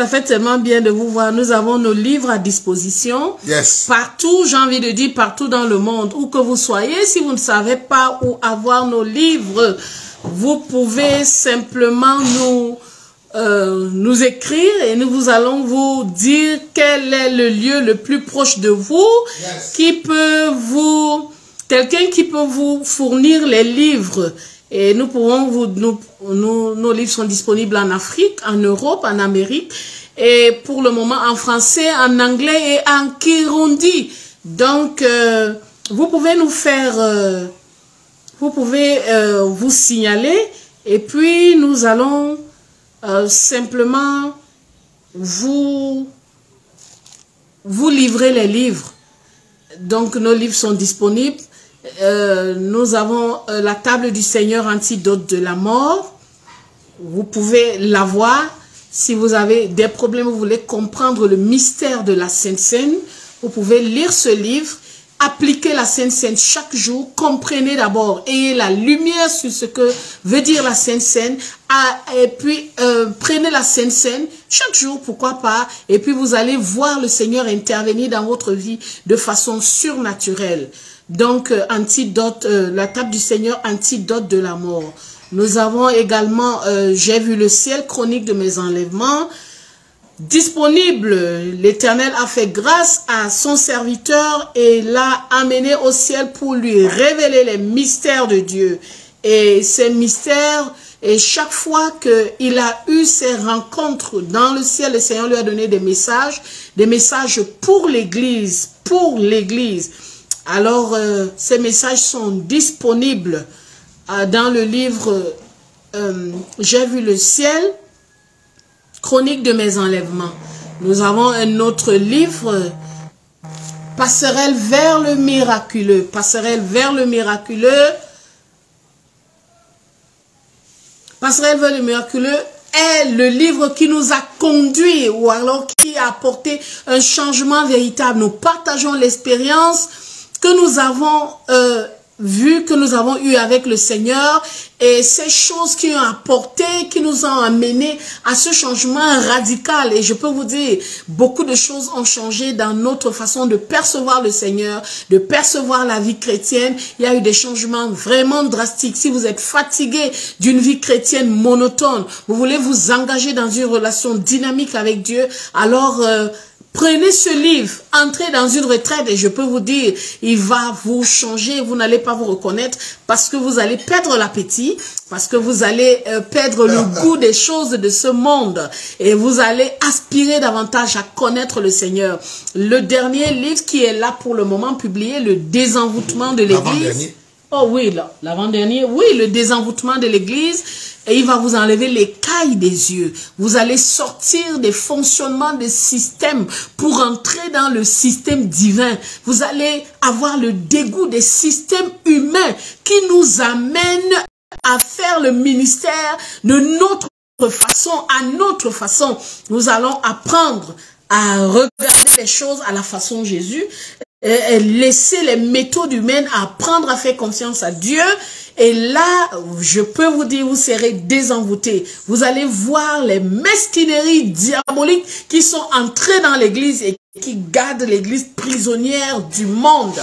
Ça fait tellement bien de vous voir. Nous avons nos livres à disposition. Yes. Partout, j'ai envie de dire partout dans le monde, où que vous soyez. Si vous ne savez pas où avoir nos livres, vous pouvez simplement nous écrire et nous allons vous dire quel est le lieu le plus proche de vous, quelqu'un qui peut vous fournir les livres. Et nous pouvons nos livres sont disponibles en Afrique, en Europe, en Amérique, et pour le moment en français, en anglais et en kirundi. Donc, vous pouvez nous faire, vous pouvez vous signaler, et puis nous allons simplement vous livrer les livres. Donc, nos livres sont disponibles. Nous avons la table du Seigneur, antidote de la mort. Vous pouvez l'avoir. Si vous avez des problèmes, vous voulez comprendre le mystère de la Sainte Seine, vous pouvez lire ce livre, appliquer la Sainte Seine chaque jour, comprenez d'abord, ayez la lumière sur ce que veut dire la Sainte Seine, et puis prenez la Sainte Seine chaque jour, pourquoi pas, et puis vous allez voir le Seigneur intervenir dans votre vie de façon surnaturelle. Donc, antidote, la table du Seigneur, antidote de la mort. Nous avons également, j'ai vu le ciel, chronique de mes enlèvements, disponible. L'Éternel a fait grâce à son serviteur et l'a amené au ciel pour lui révéler les mystères de Dieu. Et ces mystères, et chaque fois qu'il a eu ces rencontres dans le ciel, le Seigneur lui a donné des messages pour l'Église, Alors, ces messages sont disponibles dans le livre J'ai vu le ciel, chronique de mes enlèvements. Nous avons un autre livre, Passerelle vers le miraculeux. Passerelle vers le miraculeux. Passerelle vers le miraculeux est le livre qui nous a conduits ou alors qui a apporté un changement véritable. Nous partageons l'expérience que nous avons vu, que nous avons eu avec le Seigneur, et ces choses qui ont apporté, qui nous ont amené à ce changement radical. Et je peux vous dire, beaucoup de choses ont changé dans notre façon de percevoir le Seigneur, de percevoir la vie chrétienne. Il y a eu des changements vraiment drastiques. Si vous êtes fatigué d'une vie chrétienne monotone, vous voulez vous engager dans une relation dynamique avec Dieu, alors prenez ce livre, entrez dans une retraite et je peux vous dire, il va vous changer, vous n'allez pas vous reconnaître parce que vous allez perdre l'appétit, parce que vous allez perdre le goût des choses de ce monde et vous allez aspirer davantage à connaître le Seigneur. Le dernier livre qui est là pour le moment publié, le désenvoûtement de l'Église. Oh oui, l'avant-dernier, oui, le désenvoûtement de l'Église. Et il va vous enlever l'écaille des yeux. Vous allez sortir des fonctionnements des systèmes pour entrer dans le système divin. Vous allez avoir le dégoût des systèmes humains qui nous amènent à faire le ministère de notre façon, à notre façon. Nous allons apprendre à regarder les choses à la façon de Jésus, et laisser les méthodes humaines, apprendre à faire confiance à Dieu. Et là, je peux vous dire, vous serez désenvoûtés. Vous allez voir les mesquineries diaboliques qui sont entrées dans l'église et qui gardent l'église prisonnière du monde.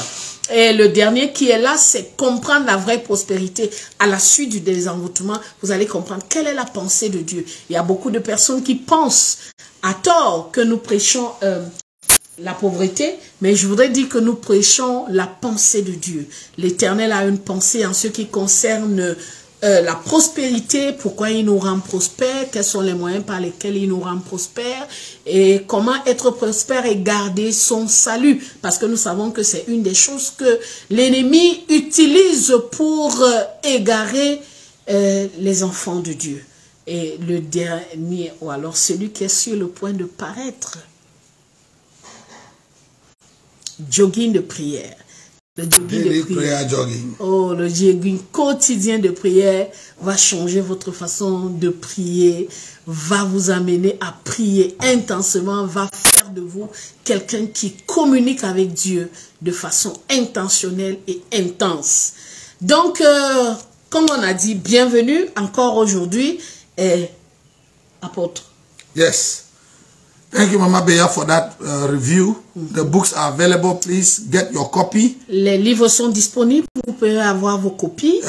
Et le dernier qui est là, c'est comprendre la vraie prospérité. À la suite du désenvoûtement, vous allez comprendre quelle est la pensée de Dieu. Il y a beaucoup de personnes qui pensent à tort que nous prêchons la pauvreté, mais je voudrais dire que nous prêchons la pensée de Dieu. L'Éternel a une pensée en ce qui concerne la prospérité, pourquoi il nous rend prospères, quels sont les moyens par lesquels il nous rend prospères, et comment être prospère et garder son salut, parce que nous savons que c'est une des choses que l'ennemi utilise pour égarer les enfants de Dieu. Et le dernier, ou alors celui qui est sur le point de paraître, jogging de prière. Le jogging de prière. Oh, le jogging quotidien de prière va changer votre façon de prier, va vous amener à prier intensément, va faire de vous quelqu'un qui communique avec Dieu de façon intentionnelle et intense. Donc, comme on a dit, bienvenue encore aujourd'hui, apôtre. Yes. Thank you, Mama Beya, for that review. The books are available. Please get your copy. Les livres sont disponibles. Vous pouvez avoir vos copies.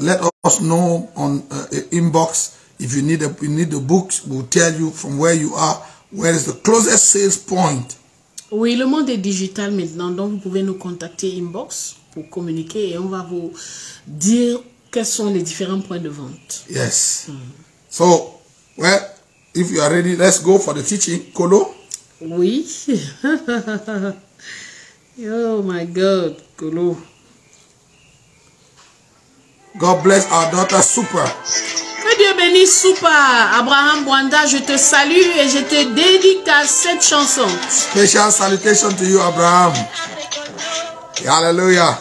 Let us know on inbox if you need the books. We'll tell you from where you are, where is the closest sales point. Oui, le monde est digital maintenant, donc vous pouvez nous contacter inbox pour communiquer et on va vous dire quels sont les différents points de vente. Yes. So, well, if you are ready, let's go for the teaching. Kolo? Oui. Oh my God, Kolo. God bless our daughter, Super. Que Dieu bénisse Super. Abraham Bwanda, je te salue et je te dédicace cette chanson. Special salutation to you, Abraham. Hallelujah.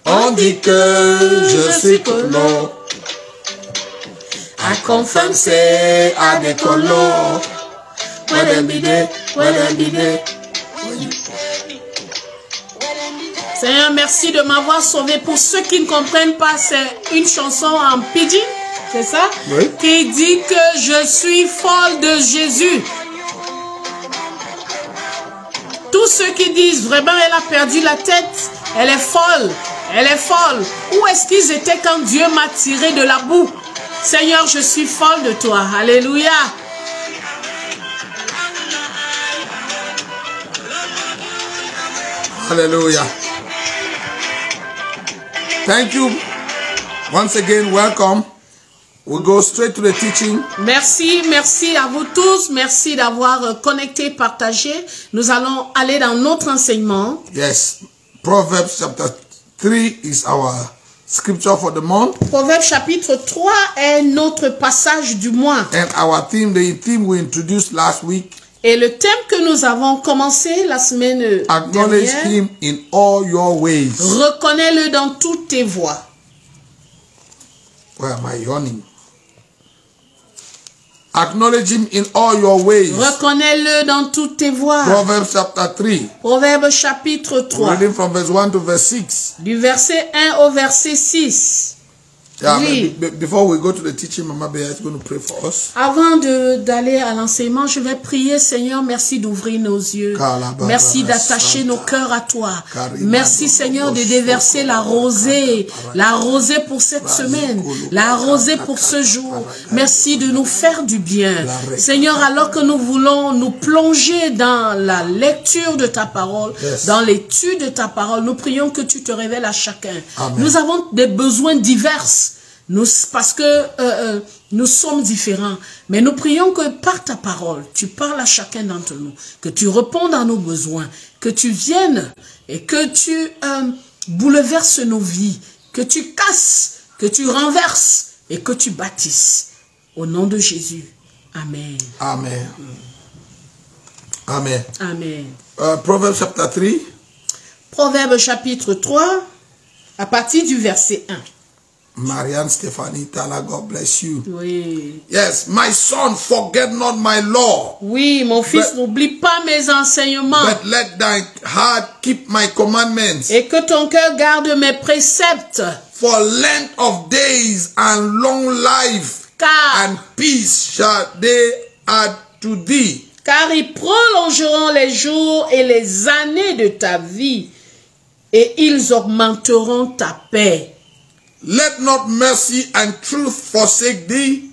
On dit que je suis Kolo. I confirm say I dey Kolo. When them be there, when them be there. Seigneur, merci de m'avoir sauvé. Pour ceux qui ne comprennent pas, c'est une chanson en pidgin, c'est ça? Oui. Qui dit que je suis folle de Jésus. Tous ceux qui disent vraiment elle a perdu la tête, elle est folle, elle est folle. Où est-ce qu'ils étaient quand Dieu m'a tiré de la boue? Seigneur, je suis folle de toi. Alléluia. Hallelujah. Thank you. Once again, welcome. We'll go straight to the teaching. Merci, merci à vous tous. Merci d'avoir connecté, partagé. Nous allons aller dans notre enseignement. Yes. Proverbs chapter 3 is our scripture for the month. Proverbe chapitre 3 est notre passage du mois. And our theme, the theme we introduced last week. Et le thème que nous avons commencé la semaine Acknowledge dernière, him in all your ways. reconnais-le dans toutes tes voies. Where am I yawning? Acknowledge him in all your ways. Reconnais-le dans toutes tes voies. Proverbs chapter 3. Proverbe chapitre 3. Reading from verse 1 to verse 6. Du verset 1 au verset 6. Yeah, Oui. before we go to the teaching, Mama Beya is going to pray for us. Avant d'aller à l'enseignement, je vais prier, Seigneur, merci d'ouvrir nos yeux. Merci d'attacher nos cœurs à toi. Merci, Seigneur, de déverser la rosée pour cette semaine, la rosée pour ce jour. Merci de nous faire du bien. Seigneur, alors que nous voulons nous plonger dans la lecture de ta parole, dans l'étude de ta parole, nous prions que tu te révèles à chacun. Amen. Nous avons des besoins divers. Parce que nous sommes différents. Mais nous prions que par ta parole, tu parles à chacun d'entre nous. Que tu répondes à nos besoins. Que tu viennes et que tu bouleverses nos vies. Que tu casses, que tu renverses et que tu bâtisses. Au nom de Jésus. Amen. Amen. Amen. Amen. Proverbs chapter 3. Proverbe chapitre 3, à partir du verset 1. Marianne Stephanie Tala, God bless you. Oui. Yes, my son, forget not my law. Oui, mon fils, n'oublie pas mes enseignements. But let thy heart keep my commandments. Et que ton cœur garde mes préceptes. For length of days and long life and peace shall they add to thee. Car ils prolongeront les jours et les années de ta vie, et ils augmenteront ta paix. Let not mercy and truth forsake thee.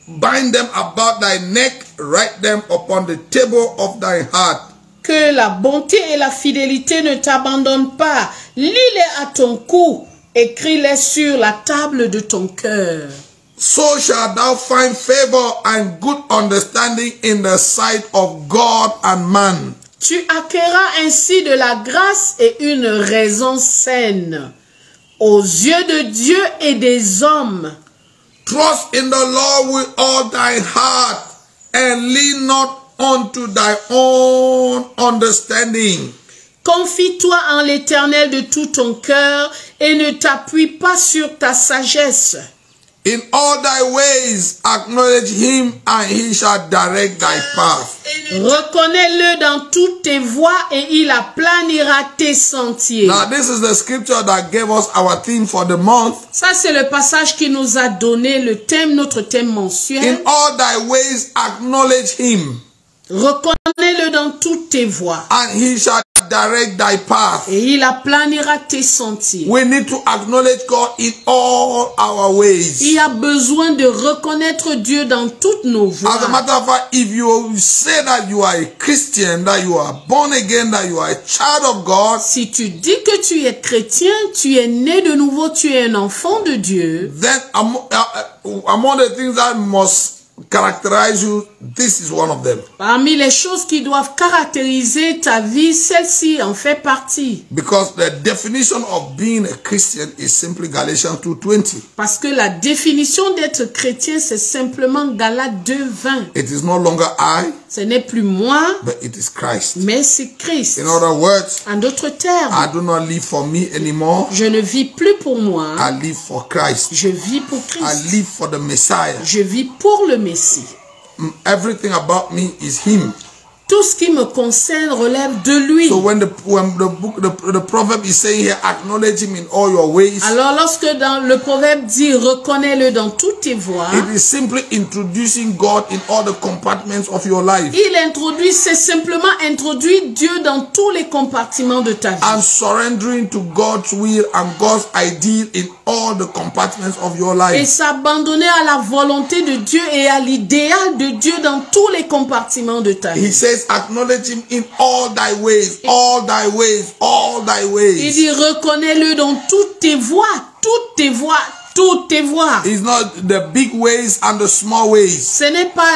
Bind them about thy neck, write them upon the table of thy heart. Que la bonté et la fidélité ne t'abandonnent pas. Lis-les à ton cou, écris-les sur la table de ton cœur. So shalt thou find favor and good understanding in the sight of God and man. Tu acquerras ainsi de la grâce et une raison saine aux yeux de Dieu et des hommes. Trust in the Lord with all thy heart, and lean not unto thy own understanding. Confie-toi en l'Éternel de tout ton cœur et ne t'appuie pas sur ta sagesse. In all thy ways acknowledge him, and he shall direct thy path. Reconnais-le dans toutes tes voies et il aplanira tes sentiers. Now this is the scripture that gave us our theme for the month. Ça, c'est le passage qui nous a donné le thème, notre thème mensuel. In all thy ways acknowledge him. Reconnais dans toutes tes voies. And he shall direct thy path. Et il aplanira tes sentiers. We need to acknowledge God in all our ways. Il y a besoin de reconnaître Dieu dans toutes nos voies. As a matter of fact, if you say that you are a Christian, that you are born again, that you are a child of God, Si tu dis que tu es chrétien, tu es né de nouveau, tu es un enfant de Dieu, then among the things that must characterize you, this is one of them. parmi les choses qui doivent caractériser ta vie, celle-ci en fait partie. Because the definition of being a Christian is simply Galatians 2:20. Parce que la définition d'être chrétien, c'est simplement Galates 2:20. It is no longer I, Ce n'est plus moi, but it is Christ. mais c'est Christ. In other words, En d'autres termes, I do not live for me anymore. je ne vis plus pour moi, I live for Christ. je vis pour I Christ. live for the Messiah. Je vis pour le Messie. Everything about me is Him. Tout ce qui me concerne relève de lui. So when the proverb is saying here, acknowledge Him in all your ways, Alors lorsque dans le proverbe dit reconnais-le dans toutes tes voies, it is simply introducing God in all the compartments of your life. c'est simplement introduire Dieu dans tous les compartiments de ta vie. And surrendering to God's will and God's ideal in all the compartments of your Et life. s'abandonner à la volonté de Dieu et à l'idéal de Dieu dans tous les compartiments de ta He vie. says, acknowledge Him in all thy ways, all thy ways, all thy Il ways. dit reconnais-le dans toutes tes voies, toutes tes voies, toutes tes voies. It's not the big ways and the small ways. Ce n'est pas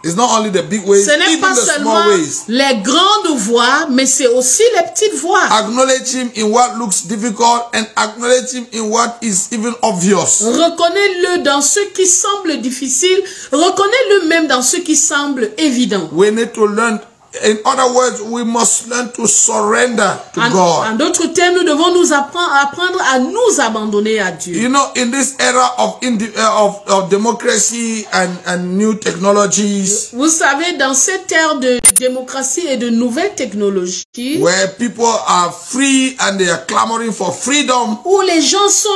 It's not only the big ways, ce n'est even pas the seulement small ways. les grandes voies, mais c'est aussi les petites voies. Acknowledge Him in what looks difficult and acknowledge Him in what is even obvious. Reconnais-le dans ce qui semble difficile, reconnais-le même dans ce qui semble évident. We need to learn. In other words, we must learn to surrender to En God. d'autres termes, nous devons nous apprendre à nous abandonner à Dieu. You know, in this era of democracy and new technologies, Vous savez, dans cette ère de démocratie et de nouvelles technologies, where people are free and they are clamoring for freedom, où les gens sont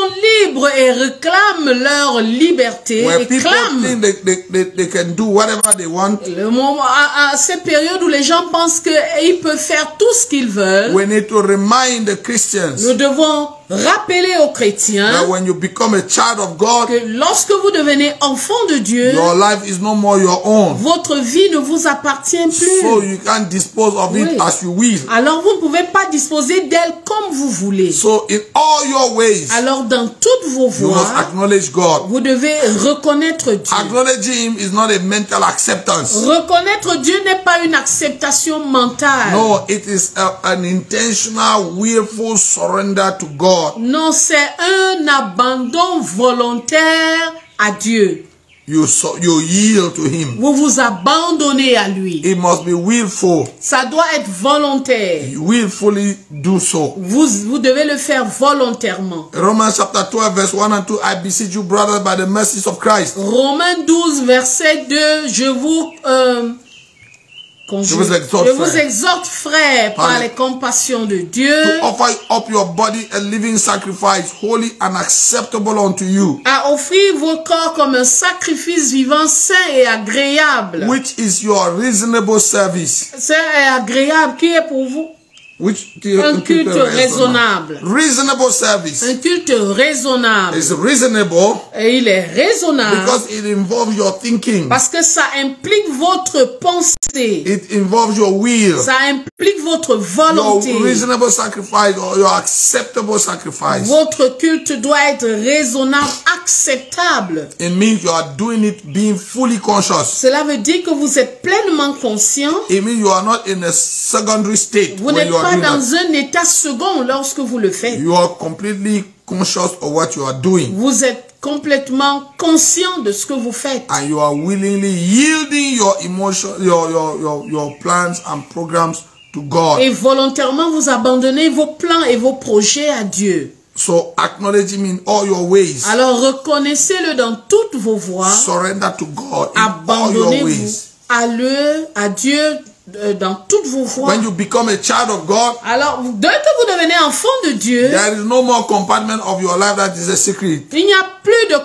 libres et réclament leur liberté, where et people clament. think they can do whatever they want, Le moment, à cette période où les gens pensent qu'ils peuvent faire tout ce qu'ils veulent, we need to remind the Christians nous devons rappeler aux chrétiens that when you become a child of God, que lorsque vous devenez enfant de Dieu, your life is no more your own. votre vie ne vous appartient So plus. you can't dispose of it Oui. as you will. Alors vous ne pouvez pas disposer d'elle comme vous voulez. So in all your ways, Alors dans toutes vos you must voies, acknowledge God. vous devez reconnaître Dieu. Acknowledging Him is not a mental acceptance. Reconnaître Dieu n'est pas une acceptation mentale. No, it is an intentional, willful surrender to God. Non, c'est un abandon volontaire à Dieu. You yield to Him. Vous vous abandonnez à lui. It must be willful. Ça doit être volontaire. You willfully do so. Vous devez le faire volontairement. Romans chapter 12 verse 1 and 2, I beseech you, brothers, by the mercies of Christ. Romains 12, verset 2, je vous exhorte, frères, par les compassions de Dieu, To offer up your body a living sacrifice, holy and acceptable unto you, à offrir vos corps comme un sacrifice vivant, saint et agréable. which is your reasonable service. Saint et agréable, qui est pour vous un culte raisonnable. Reasonable service. Un culte raisonnable. It's reasonable Et il est raisonnable because it involves your thinking. parce que ça implique votre pensée. It involves your will. Ça implique votre Your volonté. reasonable sacrifice or your acceptable sacrifice. Votre culte doit être raisonnable, acceptable. It means you are doing it being fully conscious. Cela veut dire que vous êtes pleinement conscient. It means you are not in a secondary state Vous when n'êtes you are pas doing dans that. un état second lorsque vous le faites. You are completely conscious of what you are doing. Vous êtes complètement conscient de ce que vous faites. And you are willingly yielding your emotion, your plans and programs to God. Et volontairement, vous abandonnez vos plans et vos projets à Dieu. So acknowledge Him in all your ways. Alors reconnaissez-le dans toutes vos voies. Surrender to God in all your Abandonnez-vous ways. à Dieu dans toutes vos voies. When you become a child of God, Alors, dès que vous devenez enfant de Dieu, there is no more compartment of your life that is a secret. il n'y a plus de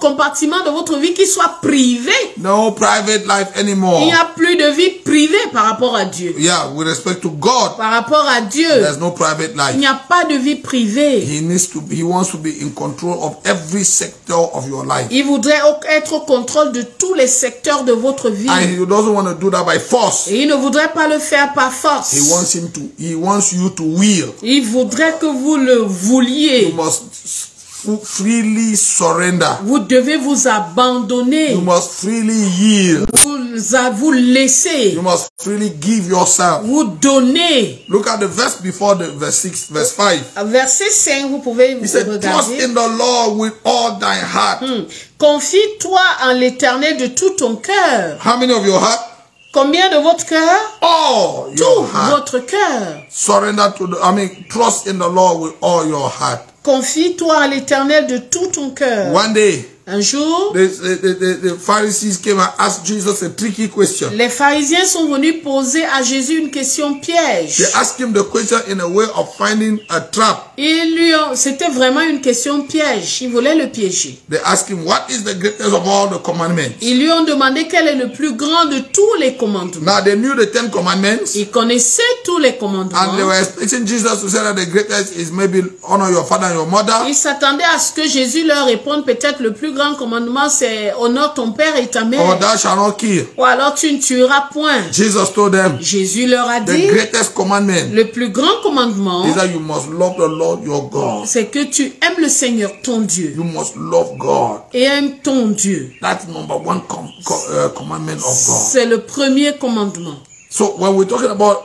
compartiment de votre vie qui soit privé. No private life anymore. Il n'y a plus de vie privée par rapport à Dieu. Yeah, with respect to God, Par rapport à Dieu, there's no private il life. n'y a pas de vie privée. He wants to be in control of every sector of your life. Il voudrait être au contrôle de tous les secteurs de votre vie. And he doesn't want to do that by force. Et il ne voudrait pas le faire par force. He wants you to will. Il voudrait que vous le vouliez. You must freely surrender. Vous devez vous abandonner. You must freely yield. Vous laisser. You must freely give yourself. Vous donner. Look at the verse before the verse 6, verse 5. Verset 5, vous pouvez He said, trust regarder. in the Lord with all thy heart. Confie-toi en l'Éternel de tout ton cœur. How many of your heart? Combien de votre cœur? All Tout your heart. votre cœur. Surrender to trust in the Lord with all your heart. Confie-toi à l'Éternel de tout ton cœur. One day, Un jour, the Pharisees came and asked Jesus a tricky question. les pharisiens sont venus poser à Jésus une question piège. They asked him the question in a way of finding a trap. C'était vraiment une question piège. Ils voulaient le piéger. They asked him, what is the greatest of all the commandments? Ils lui ont demandé quel est le plus grand de tous les commandements. Now they knew the 10 commandments. Ils connaissaient tous les commandements. And they were expecting Jesus to say that the greatest is maybe honor your father and your mother. Ils s'attendaient à ce que Jésus leur réponde peut-être le plus grand commandement c'est honore ton père et ta mère. Or thou shalt not kill. Ou alors tu ne tueras point. Jesus told them, Jésus leur a the dit greatest commandment le plus grand commandement is that you must love the Lord your God. c'est que tu aimes le Seigneur ton Dieu You must love God. et aimes ton Dieu. That's number one commandment of God. C'est le premier commandement. So when we're talking about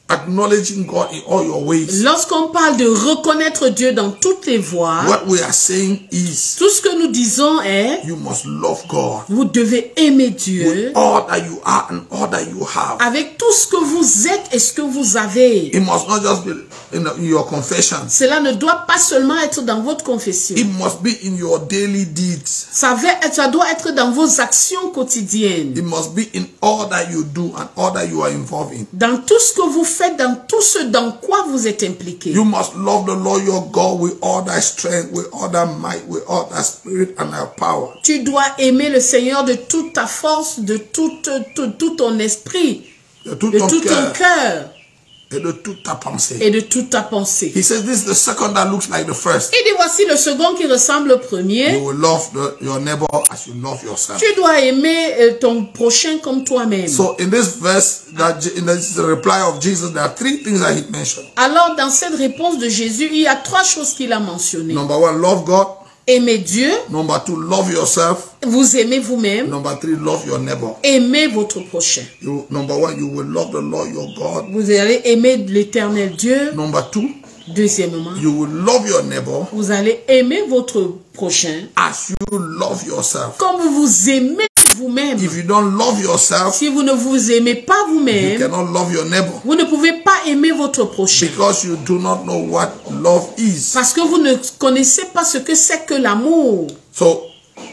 acknowledging God in all your ways, Lorsqu'on parle de reconnaître Dieu dans toutes les voies, what we are saying is tout ce que nous disons est you must love God vous devez aimer with Dieu all that you are and all that you have. avec tout ce que vous êtes et ce que vous avez. It must not just be in your confessions. Cela ne doit pas seulement être dans votre confession. It must be in your daily deeds. Ça doit être dans vos actions quotidiennes. It must be in all that you do and all that you are involved in. Dans tout ce que vous faites, dans tout ce dans quoi vous êtes impliqué. You must love the Lord your God with all thy strength, with all thy might, with all thy spirit and thy power. Tu dois aimer le Seigneur de toute ta force, de tout ton esprit, De tout de ton tout ton cœur cœur et de toute ta pensée. et de toute ta pensée. He says this is the second that looks like the first. Il dit voici le second qui ressemble au premier. You will love your neighbor as you love yourself. Tu dois aimer ton prochain comme toi-même. So in this verse, in this reply of Jesus, there are three things that he mentioned. Alors dans cette réponse de Jésus, il y a trois choses qu'il a mentionnées. Number one, love God. Aimer Dieu. Number two, love yourself. Vous aimez vous-même. Number three, love your neighbor. Aimez votre prochain. Number one, you will love the Lord your God. Vous allez aimer l'Éternel Dieu. Number two, Deuxièmement, you will love your neighbor vous allez aimer votre prochain as you love yourself. comme vous vous aimez vous-même. If you don't love yourself, Si vous ne vous aimez pas you vous-même, cannot love your neighbor vous ne pouvez pas aimer votre prochain. because you do not know what love is. Parce que vous ne connaissez pas ce que c'est que l'amour. So,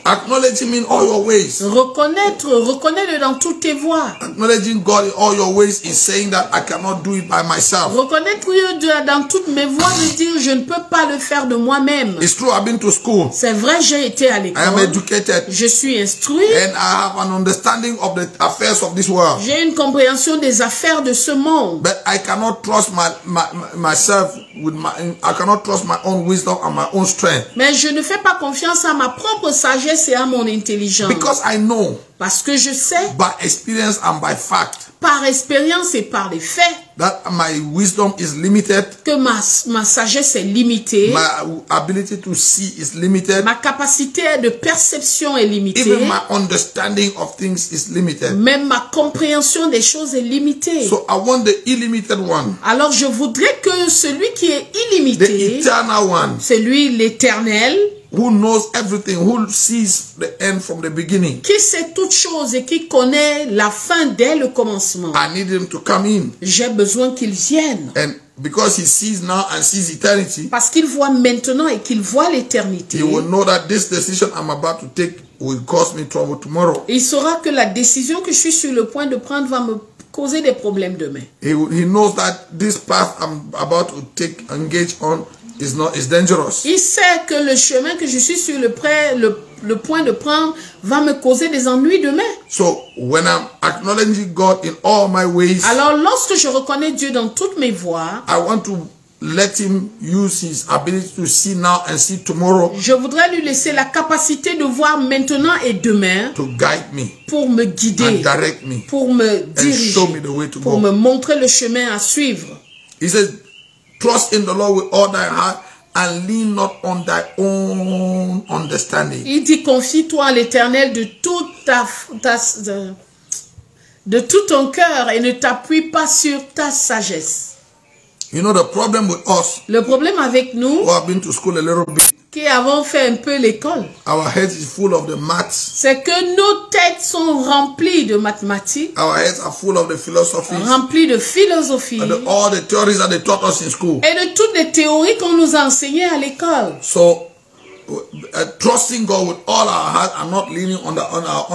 acknowledge him in all your ways. Reconnais-le dans toutes tes voies. Acknowledging God in all your ways is saying that I cannot do it by myself. Reconnaître Dieu dans toutes mes voies veut dire je ne peux pas le faire de moi-même. It's true, I've been to school. C'est vrai, j'ai été à I am l'école. educated. Je suis instruit. And I have an understanding of the affairs of this world. J'ai une compréhension des affaires de ce monde. But I cannot trust myself with I cannot trust my own wisdom and my own strength. Mais je ne fais pas confiance à ma propre sagesse et à mon intelligence. Because I know Parce que je sais, by experience and by fact par expérience et par les faits, that my wisdom is limited, que ma sagesse est limitée, my ability to see is limited, ma capacité de perception est limitée, even my understanding of things is limited. même ma compréhension des choses est limitée. So I want the illimited one, Alors je voudrais que celui qui est the illimité, eternal one, celui l'éternel, who knows everything, who sees the end from the beginning. qui sait toutes choses et qui connaît la fin dès le commencement. I need him to come in. J'ai besoin qu'il vienne. And because he sees now and sees eternity, Parce qu'il voit maintenant et qu'il voit l'éternité. he will know that this decision I'm about to take will cause me trouble tomorrow. Il saura que la décision que je suis sur le point de prendre va me causer des problèmes demain. He knows that this path I'm about to engage on is dangerous. Il sait que le chemin que je suis sur le point de prendre va me causer des ennuis demain. So when I'm acknowledging God in all my ways, Alors lorsque je reconnais Dieu dans toutes mes voies, I want to let him use his ability to see now and see tomorrow. Je voudrais lui laisser la capacité de voir maintenant et demain To guide me. Pour me guider. And direct me. Pour me diriger. And show me the way to pour go. me montrer le chemin à suivre. He says, trust in the Lord with all thy heart and lean not on thy own understanding. Il dit, confie-toi à l'Éternel de tout ton cœur et ne t'appuie pas sur ta sagesse. You know the problem with us. Le problème avec nous, who have been to school a little bit, qui avons fait un peu l'école, our heads is full of the maths. C'est que nos têtes sont remplies de mathématiques. Our heads are full of the philosophies. Remplies de philosophie. And all the theories that they taught us in school. Et de toutes les théories qu'on nous a enseignées à l'école. So trusting God with all our heart and not leaning on our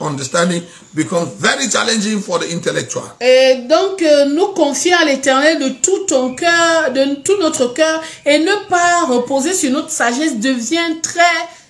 understanding becomes very challenging for the intellectual. Et donc nous confier à l'Éternel de tout ton cœur, de tout notre cœur, et ne pas reposer sur notre sagesse devient très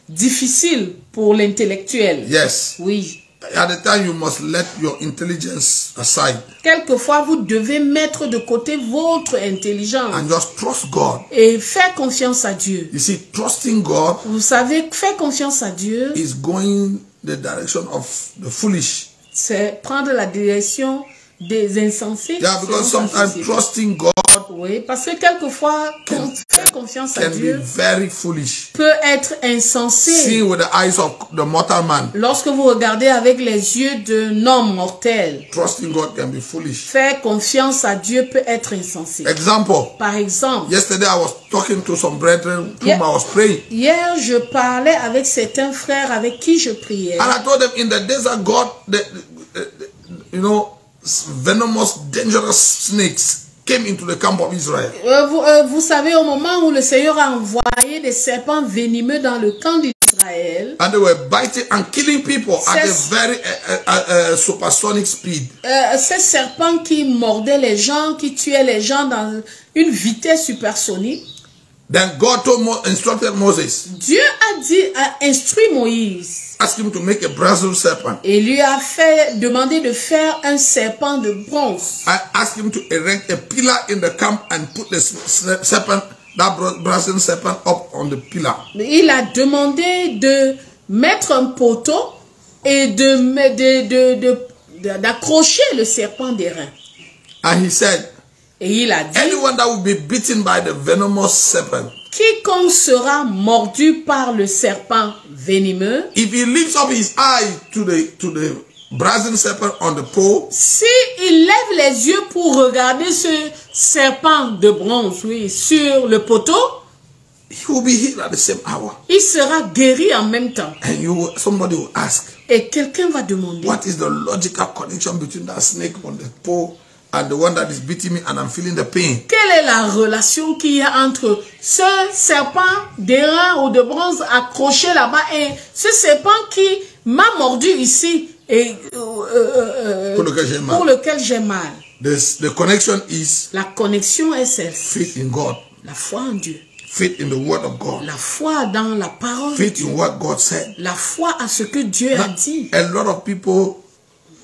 difficile pour l'intellectuel. Yes. Oui. At the time you must let your intelligence aside. Quelquefois vous devez mettre de côté votre intelligence. And just trust God. Et faire confiance à Dieu. You see, trusting God. Vous savez, faire confiance à Dieu. Is going the direction of the foolish. C'est prendre la direction des insensés. Yeah, because sometimes trusting God. Oui, parce que quelquefois, faire confiance à Dieu very foolish. Peut être insensé. See with the eyes of the mortal man. Lorsque vous regardez avec les yeux d'un homme mortel. Trusting God can be foolish. Faire confiance à Dieu peut être insensé. Example. Par exemple. Yesterday I was talking to some brethren whom I was praying. Hier, je parlais avec certains frères avec qui je priais. And I told them in the desert, God, you know, venomous, dangerous snakes came into the camp of Israel. Vous savez, au moment où le Seigneur a envoyé des serpents venimeux dans le camp d'Israël. And they were biting and killing people at a very supersonic speed. Ces serpents qui mordaient les gens, qui tuaient les gens dans une vitesse supersonique. Then God instructed Moses. Dieu a instruit Moïse. Ask him to make a bronze serpent. Et lui a demandé de faire un serpent de bronze. I asked him to erect a pillar in the camp and put the serpent, that bronze serpent, up on the pillar. Il a demandé de mettre un poteau et d'accrocher le serpent d'airain. And he said, et il a dit, anyone that will be bitten by the venomous serpent, quiconque sera mordu par le serpent venimeux, if he lifts up his eye to the brazen serpent on the pole, si il lève les yeux pour regarder ce serpent de bronze, oui, sur le poteau, he will be healed at the same hour. Il sera guéri en même temps. And somebody will ask, et quelqu'un va demander, what is the logical connection between that snake on the pole and the one that is beating me and I'm feeling the pain? Quelle est la relation qu'il y a entre ce serpent d'airain ou de bronze accroché là-bas et ce serpent qui m'a mordu ici et pour lequel j'ai mal? The connection is, la connexion est celle-ci. Faith in God. La foi en Dieu. Faith in the word of God. La foi dans la parole. Faith in what God said. La foi à ce que Dieu a dit. A lot of people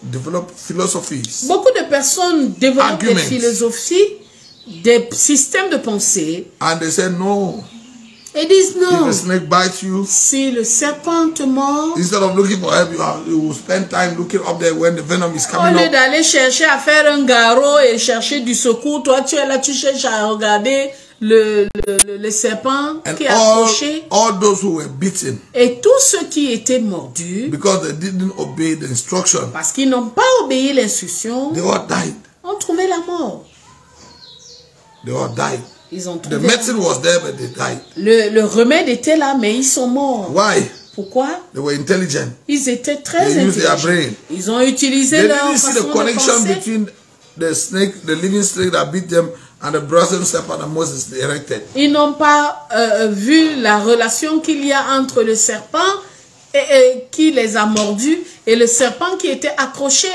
develop philosophies. Beaucoup de personnes développent des philosophies, des systèmes de pensée. And they say no. Et disent non. If a snake bites you, si le serpent te mord, instead of looking for help, you will spend time looking up there when the venom is coming up. Au lieu d'aller chercher à faire un garrot et chercher du secours, toi tu es là, tu cherches à regarder le serpent qui est accroché. All those who were beaten, et tous ceux qui étaient mordus, because they didn't obey the instruction, parce qu'ils n'ont pas obéi l'instruction, they all died. Ont trouvé la mort. They all died. Ils ont trouvé the medicine was there, but they died. Le remède était là, mais ils sont morts. Why? Pourquoi? They were intelligent. Ils étaient très intelligents. Used their brain. Ils ont utilisé leur façon de penser. They didn't see the connection between the snake, the living snake that beat them, and the brazen serpent that Moses erected. Ils n'ont pas vu la relation qu'il y a entre le serpent qui les a mordus et le serpent qui était accroché.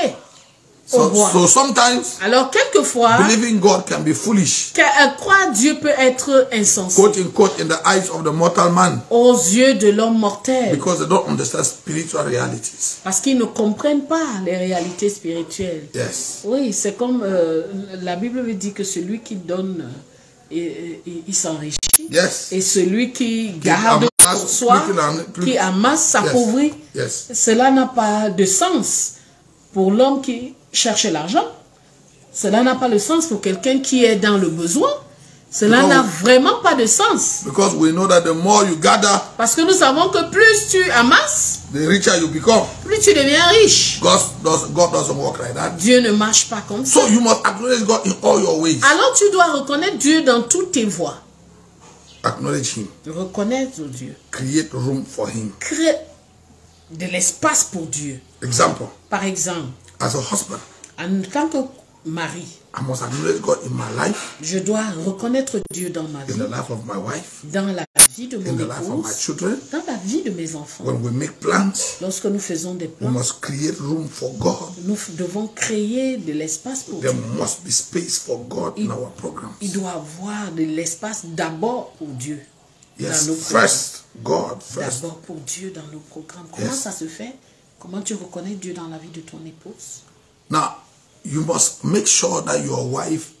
So sometimes, alors quelquefois, believing God can be foolish. Croire Dieu peut être insensé. Quote unquote, in the eyes of the mortal man. Aux yeux de l'homme mortel. Because they don't understand spiritual realities. Parce qu'ils ne comprennent pas les réalités spirituelles. Yes. Oui, c'est comme la Bible veut dire que celui qui donne, il s'enrichit. Yes. Et celui qui garde pour soi, qui amasse, s'appauvrit. Yes. Cela n'a pas de sens pour l'homme qui cherche l'argent. Cela n'a pas de sens pour quelqu'un qui est dans le besoin. Cela n'a vraiment pas de sens. Because we know that the more you gather, parce que nous savons que plus tu amasses, the richer you become. Plus tu deviens riche. God doesn't work like that. Dieu ne marche pas comme ça. So you must acknowledge God in all your ways. Alors tu dois reconnaître Dieu dans toutes tes voies. Acknowledge Him. Reconnaître Dieu. Create room for Him. Crée de l'espace pour Dieu. Example. Par exemple. As a husband. En tant que mari. I must acknowledge God in my life. Je dois reconnaître Dieu dans ma vie. In the life of my wife. Dans la vie de mon épouse. In the life of my children. Dans la vie de mes enfants. When we make plans. Lorsque nous faisons des plans. We must create room for God. Nous devons créer de l'espace pour Dieu. There must be space for God in our programs. Il doit avoir de l'espace d'abord pour Dieu. Yes, dans nos first, God first. D'abord pour Dieu dans nos programmes. Comment ça se fait? Comment tu reconnais Dieu dans la vie de ton épouse? Now, you must make sure that your wife,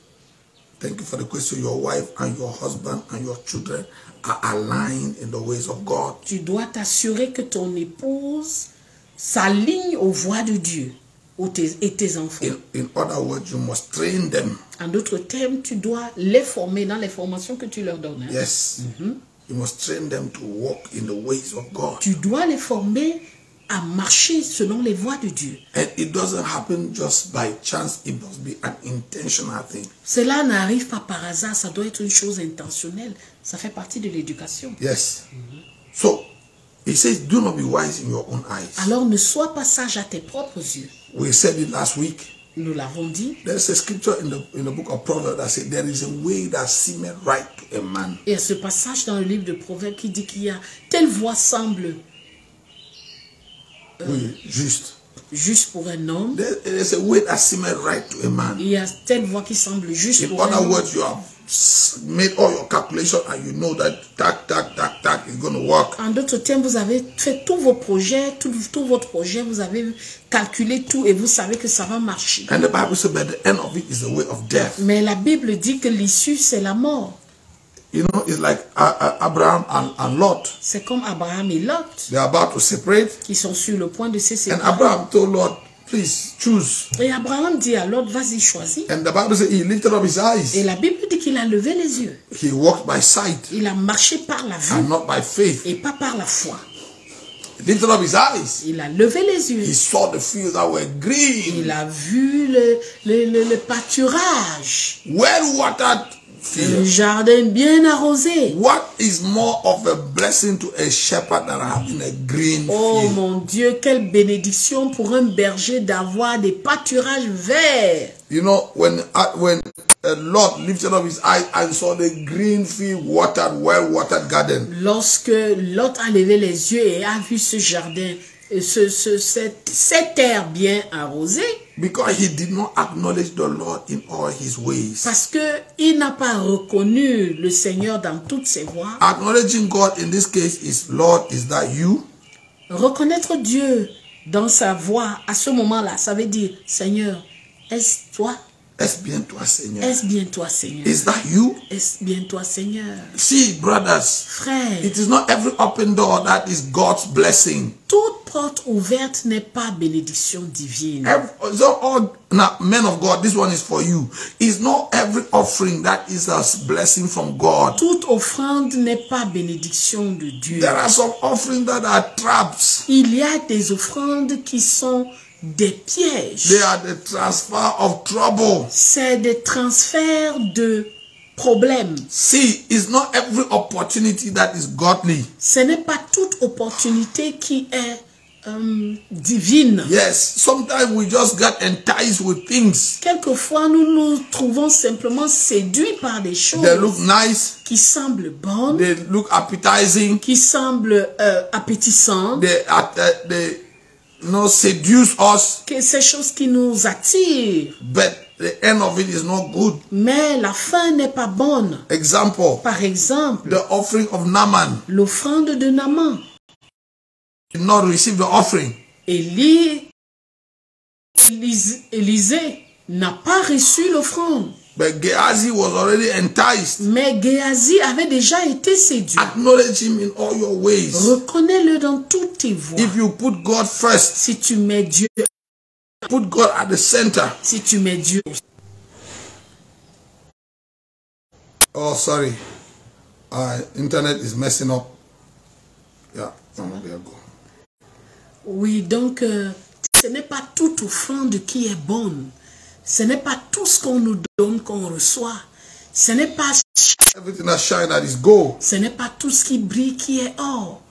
thank you for the question, your wife and your husband and your children are aligned in the ways of God. Tu dois t'assurer que ton épouse s'aligne aux voies de Dieu et tes enfants. In other words, you must train them. En d'autres termes, tu dois les former dans les formations que tu leur donnes. Hein? Yes. You must train them to walk in the ways of God. Tu dois les former à marcher selon les voies de Dieu. And it doesn't happen just by chance. It must be an intentional thing. Cela n'arrive pas par hasard. Ça doit être une chose intentionnelle. Ça fait partie de l'éducation. Yes. So, he says, do not be wise in your own eyes. Alors ne sois pas sage à tes propres yeux. We said it last week. Nous l'avons dit. There's a scripture in the book of Proverbs that says there is a way that seemeth right to a man. Il y a ce passage dans le livre de Proverbes qui dit qu'il y a telle voie semble oui, juste pour un homme. There's a way that seemeth right to a man. Il y a telle voie qui semble juste pour un homme. In other words, you have made all your calculations and you know that that is going to work. En d'autres termes, vous avez fait tous vos projets, tout votre projet, vous avez calculé tout et vous savez que ça va marcher. And the Bible says that the end of it is the way of death. Mais la Bible dit que l'issue c'est la mort. You know, it's like Abraham and Lot. C'est comme Abraham et Lot. They are about to separate. Qui sont sur le point de se séparer. And Abraham told Lot, please choose. Et Abraham dit à Lot, vas-y, choisis. And the Bible says he lifted up his eyes. Et la Bible dit qu'il a levé les yeux. He walked by sight. Il a marché par la vue. And not by faith. Et pas par la foi. He lifted up his eyes. Il a levé les yeux. He saw the fields that were green. Il a vu le pâturage. Well watered. Le jardin bien arrosé. What is more of a blessing to a shepherd than having a green field? Oh mon Dieu, quelle bénédiction pour un berger d'avoir des pâturages verts. You know, when Lot lifted up his eyes and saw the green field, watered, well-watered garden. Lorsque Lot a levé les yeux et a vu ce jardin, cette terre bien arrosée. Because he did not acknowledge the Lord in all his ways. Parce que il n'a pas reconnu le Seigneur dans toutes ses voies. Acknowledging God in this case is, Lord, is that you? Reconnaître Dieu dans sa voix à ce moment-là, ça veut dire, Seigneur, est-ce toi? Est-ce bien toi, Seigneur? Est-ce bien toi, Seigneur? Is that you? Est-ce bien toi, Seigneur? See, brothers, frères, it is not every open door that is God's blessing. Toute porte ouverte n'est pas bénédiction divine. Now, men of God, this one is for you. It's not every offering that is a blessing from God. Toute offrande n'est pas bénédiction de Dieu. There are some offerings that are traps. Il y a des offrandes qui sont des pièges. They are the transfer of trouble. C'est des transferts de problèmes. See, it's not every opportunity that is godly. Ce n'est pas toute opportunité qui est divine. Yes, sometimes we just get enticed with things. Quelquefois, nous nous trouvons simplement séduits par des choses. They look nice. Qui semblent bonnes. They look appetizing. Qui semblent appétissantes. They seduce us. Que ces choses qui nous attirent. But the end of it is not good. Mais la fin n'est pas bonne. Example. Par exemple, The offering of Naaman. l'offrande de Naaman. Did not receive the offering. Élisée n'a pas reçu l'offrande. But Gehazi was already enticed. Mais Géhazi avait déjà été séduit. Acknowledge him in all your ways. Reconnais-le dans toutes tes voies. If you put God first, Si tu mets Dieu, put God at the center. si tu mets Dieu. Oh, sorry. Internet is messing up. Yeah, there you go. Oui, donc, ce n'est pas toute offrande qui est bonne. Ce n'est pas tout ce qu'on nous donne qu'on reçoit. Ce n'est pas, Everything that shine that is gold. ce n'est pas tout ce qui brille qui est or.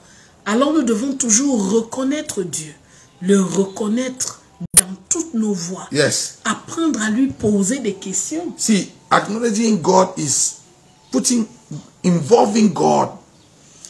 Alors nous devons toujours reconnaître Dieu, le reconnaître dans toutes nos voies. Yes. Apprendre à lui poser des questions. See, acknowledging God is involving God.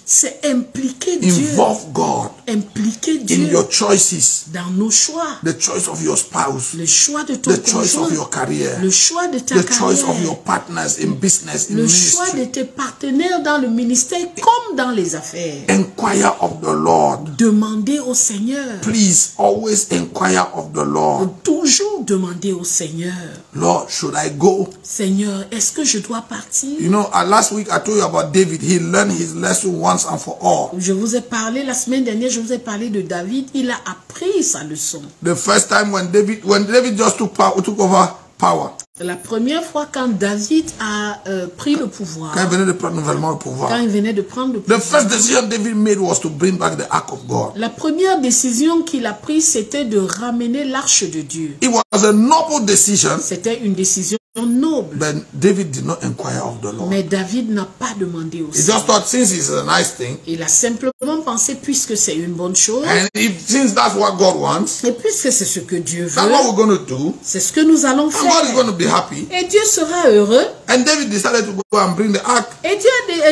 C'est impliquer Dieu. Involve God Impliquer in Dieu your choices. dans nos choix. The choice of your spouse. Le choix de ton The choice of your conjoint. career. Le choix de ta The choice of carrière. your partners in business, in Le choix de ministry. tes partenaires dans le ministère comme dans les affaires. Inquire of the Lord. Demander au Seigneur. Please always inquire of the Lord. Toujours demander au Seigneur. Lord, should I go? Seigneur, est-ce que je dois partir? You know, last week I told you about David. He learned his lesson once and for all. Je vous ai parlé la semaine dernière, je vous ai parlé de David. Il a appris sa leçon. The first time when David just took over power. La première fois quand David a pris le pouvoir. Quand il venait de prendre nouvellement le pouvoir. Quand il venait de prendre le The pouvoir. first decision David made was to bring back the ark of God. La première décision qu'il a prise, c'était de ramener l'arche de Dieu. It was a noble decision. C'était une décision noble. But David did not inquire of the Lord. Mais David n'a pas demandé au He Seigneur. just thought, since it's a nice thing, Il a simplement pensé, puisque c'est une bonne chose, and since that's what God wants, et puisque c'est ce que Dieu that's what veut, we're going to do, c'est ce que nous allons and God is faire. going to be happy. Et Dieu sera heureux. And David decided to go and bring the ark Et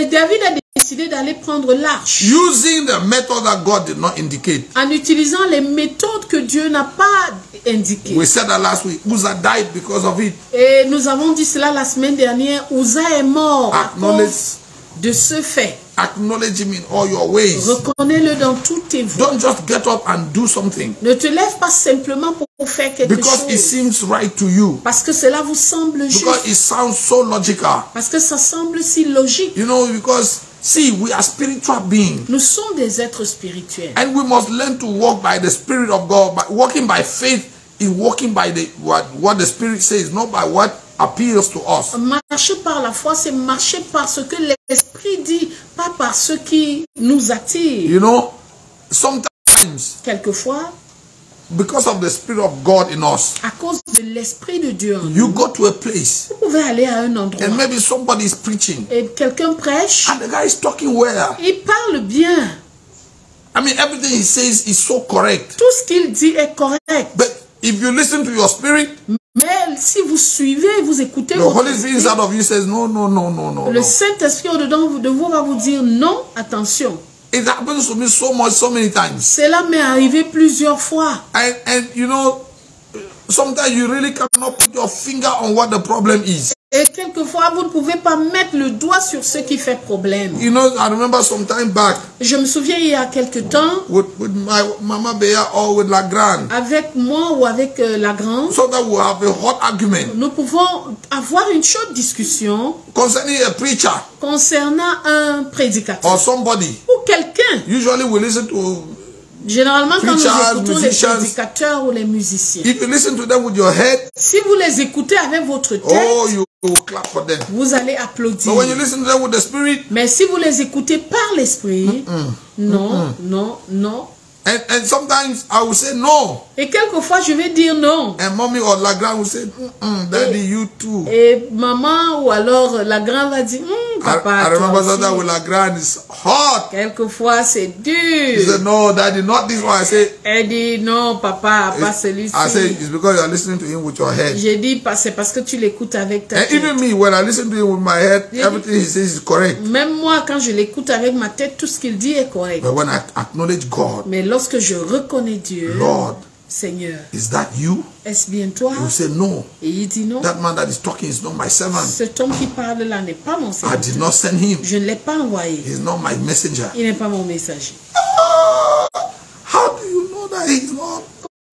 David a décidé d'aller prendre l'arche using the method that God did not indicate. en utilisant les méthodes que Dieu n'a pas indiquées. We said that last week. Uzzah died because of it. Et nous avons dit cela la semaine dernière. Uzzah est mort à Acknowledge. cause de ce fait. Acknowledge him in all your ways. Reconnais-le dans toutes tes voies. Don't just get up and do something Ne te lève pas simplement pour faire quelque because it chose. seems right to you. Parce que cela vous semble juste. Because it sounds so logical. Parce que ça semble si logique. You know, because see, we are spiritual beings. Nous sommes des êtres spirituels. And we must learn to walk by the Spirit of God. By walking by faith is walking by what the Spirit says, not by what appeals to us. Marcher par la foi, c'est marcher par ce que l'Esprit dit, pas par ce qui nous attire. You know, sometimes Quelquefois, because of the Spirit of God in us, à cause de l'Esprit de Dieu en you nous, go to a place vous pouvez aller à un endroit and maybe somebody is preaching et quelqu'un prêche, and the guy is talking well. il parle bien. I mean, everything he says is so correct. Tout ce qu'il dit est correct. But if you listen to your spirit, Mais si vous suivez, vous écoutez the votre Holy Spirit esprit, inside of you says, no, no, no, no, no, le no. Saint-Esprit au-dedans de vous va vous dire non, attention. It happens to me so many times. Cela m'est arrivé plusieurs fois. And you know, sometimes you really cannot put your finger on what the problem is. Et quelquefois, vous ne pouvez pas mettre le doigt sur ce qui fait problème. You know, I remember some time back Je me souviens il y a quelque temps, with my Mama Bea or with La Grande, avec moi ou avec la grande, so that we have a hot argument nous pouvons avoir une chaude discussion concerning a preacher concernant un prédicateur or somebody. ou quelqu'un. Usually we listen to, Généralement, quand nous Preachers, écoutons les musicians. prédicateurs ou les musiciens, if you listen to them with your head, si vous les écoutez avec votre tête, oh, you clap for them. vous allez But applaudir. when you listen to them with the spirit, Mais si vous les écoutez par l'esprit, non, non, non. and sometimes I will say no, Et quelquefois, je vais dire non. and mommy or La Grande will say, Daddy, you too. Et maman ou alors la grande va dire, papa. I remember toi sometimes aussi. with la grande, it's hot. Quelquefois, c'est He dur. said, no, daddy, not this one. I said, Elle dit, non, papa, pas celui-ci. I said, it's because you are listening to him with your head. J'ai dit, c'est parce que tu l'écoutes avec ta And tête. even me, when I listen to him with my head, everything he says is correct. Même moi, quand je l'écoute avec ma tête, tout ce qu'il dit est correct. But when I acknowledge God, Mais lorsque je reconnais Dieu, Lord, Seigneur, is that you? est-ce bien toi? You say, no. Et il dit non. That man that is talking is not my servant. Cet homme qui parle là n'est pas mon I serviteur. did not send him. Je ne l'ai pas envoyé. He's not my messenger. Il n'est pas mon messager. How do you know that he's not?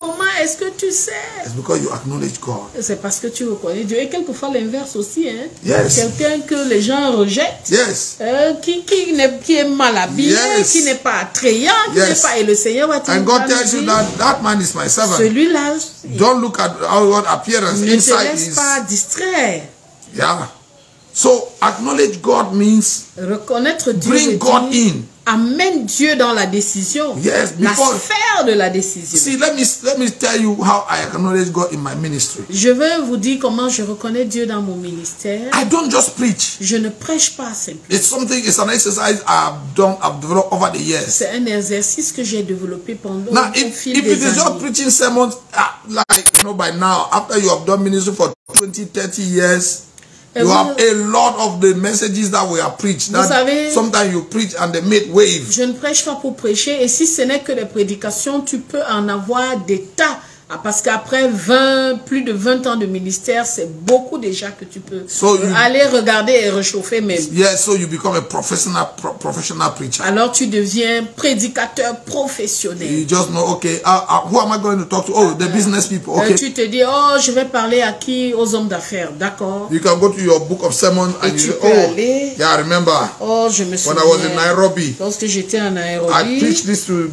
Comment est-ce que tu sais? It's because you acknowledge God. C'est parce que tu reconnais Dieu. Et quelquefois l'inverse aussi. Hein? Yes. Quelqu'un que les gens rejettent. Yes. Qui est mal habillé, Yes. qui n'est pas attrayant, qui Yes. n'est pas... Et le Seigneur va te And God va tells nous you dire, that man is my servant. celui-là, Don't look at outward appearance. ne te Inside laisse is, pas distraire. yeah. So acknowledge God means Reconnaître Dieu bring veut God dire, in. amène Dieu dans la décision. Yes, la before- sphère de la décision. See, let me tell you how I acknowledge God in my ministry. Je veux vous dire comment je reconnais Dieu dans mon ministère. I don't just preach. Je ne prêche pas simplement. It's an exercise I've developed over the years. C'est un exercice que j'ai développé pendant Now, au if fil it des is just années. preaching sermons, like, by now, after you have done ministry for 20, 30 years, Et you vous- have a lot of the messages that we have preached. Vous savez- Sometimes you preach and they make waves. Je ne prêche pas pour prêcher. Et si ce n'est que des prédications, tu peux en avoir des tas. Parce qu'après plus de 20 ans de ministère, c'est beaucoup déjà que tu peux aller regarder et réchauffer même. Yes, so you become a professional preacher. Alors tu deviens prédicateur professionnel. You just know, okay, who am I going to talk to? Oh, the business people. Okay. Tu te dis, oh, je vais parler à qui? Aux hommes d'affaires, d'accord. You can go to your book of sermons and you say, oh, yeah, I remember. Oh, je me souviens. When I was in Nairobi. Lorsque j'étais en Nairobi. I preached this to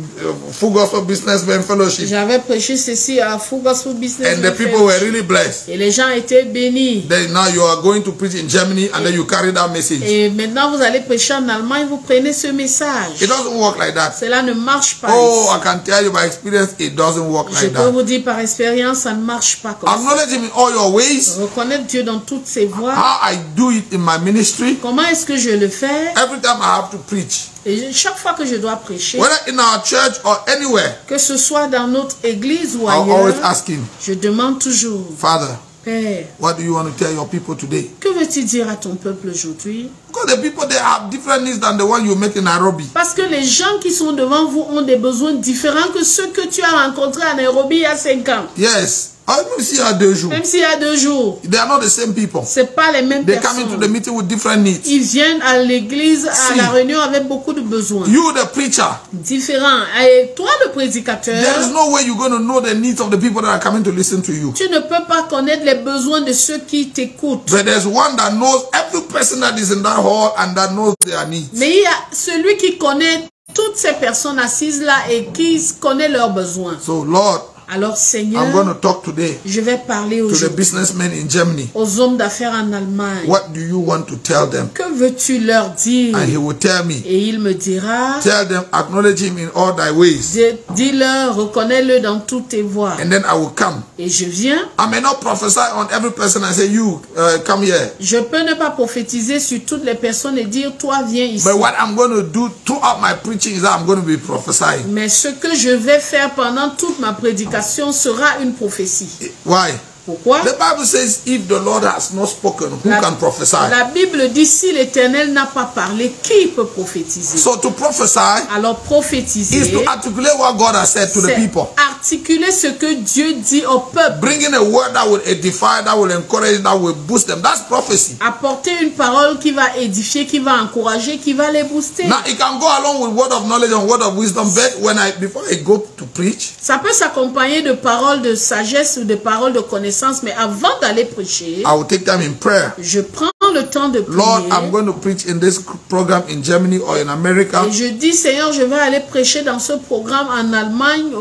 Full Gospel Businessmen Fellowship. J'avais prêché ceci à Full Gospel Business. And the people were really blessed. Et les gens étaient bénis. Then now you are going to preach in Germany and then you carry that message. Et maintenant vous allez prêcher en Allemagne, vous prenez ce message. It doesn't work like that. Cela ne marche pas. Oh, I can tell you by experience, it doesn't work Je like peux that. vous dire par expérience, ça ne marche pas comme ça. Acknowledge him in all your ways. Reconnaître Dieu dans toutes ses voies. How I do it in my ministry. Comment est-ce que je le fais? Every time I have to preach. Et chaque fois que je dois prêcher, Whether in our church or anywhere, que ce soit dans notre église ou I'll always ailleurs, ask him, je demande toujours, Father, Père, what do you want to tell your people today? que veux-tu dire à ton peuple aujourd'hui? Because the people, they have different needs than the one you met in Nairobi. Parce que les gens qui sont devant vous ont des besoins différents que ceux que tu as rencontrés à Nairobi il y a 5 ans. Yes. Même s'il y a 2 jours. Même s'il y a 2 jours. They are not the same people. C'est pas les mêmes They personnes. come into the meeting with different needs. Ils viennent à l'église, à la réunion avec beaucoup de besoins. You, the preacher. Différents. Et toi, le prédicateur. There is no way you're going to know the needs of the people that are coming to listen to you. Tu ne peux pas connaître les besoins de ceux qui t'écoutent. But there's one that knows every person that is in that hall and that knows their needs. Mais il y a celui qui connaît toutes ces personnes assises là et qui connaît leurs besoins. So, Lord, Alors, Seigneur, I'm going to talk today je vais parler to the aujourd'hui businessmen in Germany. aux hommes d'affaires en Allemagne. What do you want to tell them? Que veux-tu leur dire? And he will tell me. Et il me dira, Tell them, acknowledge him in all thy ways. dis-leur, reconnais-le dans toutes tes voies. And then I will come. Et je viens. I may not prophesy on every person and say, you, come here. Je peux ne pas prophétiser sur toutes les personnes et dire, toi, viens ici. But what I'm going to do throughout my preaching is that I'm going to be prophesying. Mais ce que je vais faire pendant toute ma prédication sera une prophétie. Why? Pourquoi? The Bible says, if the Lord has not spoken, who can prophesy? La Bible dit, si l'Éternel n'a pas parlé, qui peut prophétiser? So to prophesy Alors prophétiser, is to articulate what God has said to the c'est people. articuler ce que Dieu dit au peuple. Bringing a word that will edify, that will encourage, that will boost them. That's prophecy. Apporter une parole qui va édifier, qui va encourager, qui va les booster. Now it can go along with word of knowledge and word of wisdom, but before I go to preach, Ça peut s'accompagner de paroles de sagesse ou de paroles de connaissance, mais avant d'aller prêcher, I will take time in prayer. je prends le temps de prier. Lord, I'm going to preach in this program in Germany or in America. Et je dis, Seigneur, je vais aller prêcher dans ce programme en Allemagne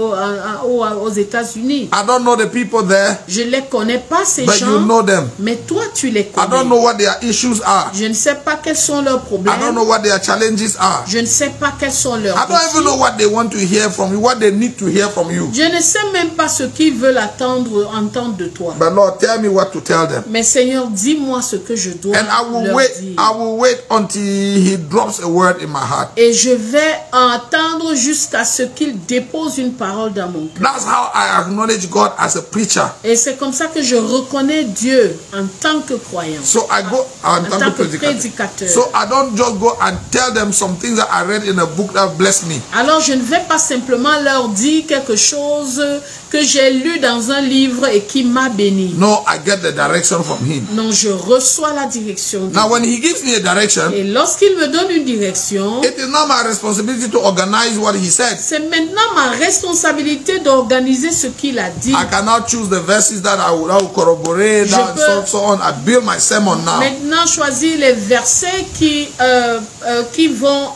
ou aux États-Unis. I don't know the people there, Je ne les connais pas, ces but gens, you know them. mais toi, tu les I connais. don't know what their issues are. Je ne sais pas quels sont leurs I don't problèmes. know what their challenges are. Je ne sais pas quels sont leurs I don't even défis. know what they want to hear from you, what they need to hear from you. Je ne sais même pas ce qu'ils veulent entendre de toi. But Lord, tell me what to tell them. Mais Seigneur, dis-moi ce que je dois And And leur dire. I will wait until he drops a word in my heart. Et je vais entendre jusqu'à ce qu'il dépose une parole dans mon cœur. That's how I acknowledge God as a preacher. Et c'est comme ça que je reconnais Dieu en tant que croyant. So I go en tant que prédicateur. So I don't just go and tell them some things that I read in a book that blessed me. Alors je ne vais pas simplement leur dire quelque chose que j'ai lu dans un livre et qui m'a béni. No, I get the direction from him. Non, je reçois la direction. Now when he gives me a direction, et lorsqu'il me donne une direction, it is not my responsibility to organize what he said. C'est maintenant ma responsabilité d'organiser ce qu'il a dit. I cannot choose the verses that I will corroborate and so on. I build my sermon now. Maintenant choisir les versets qui vont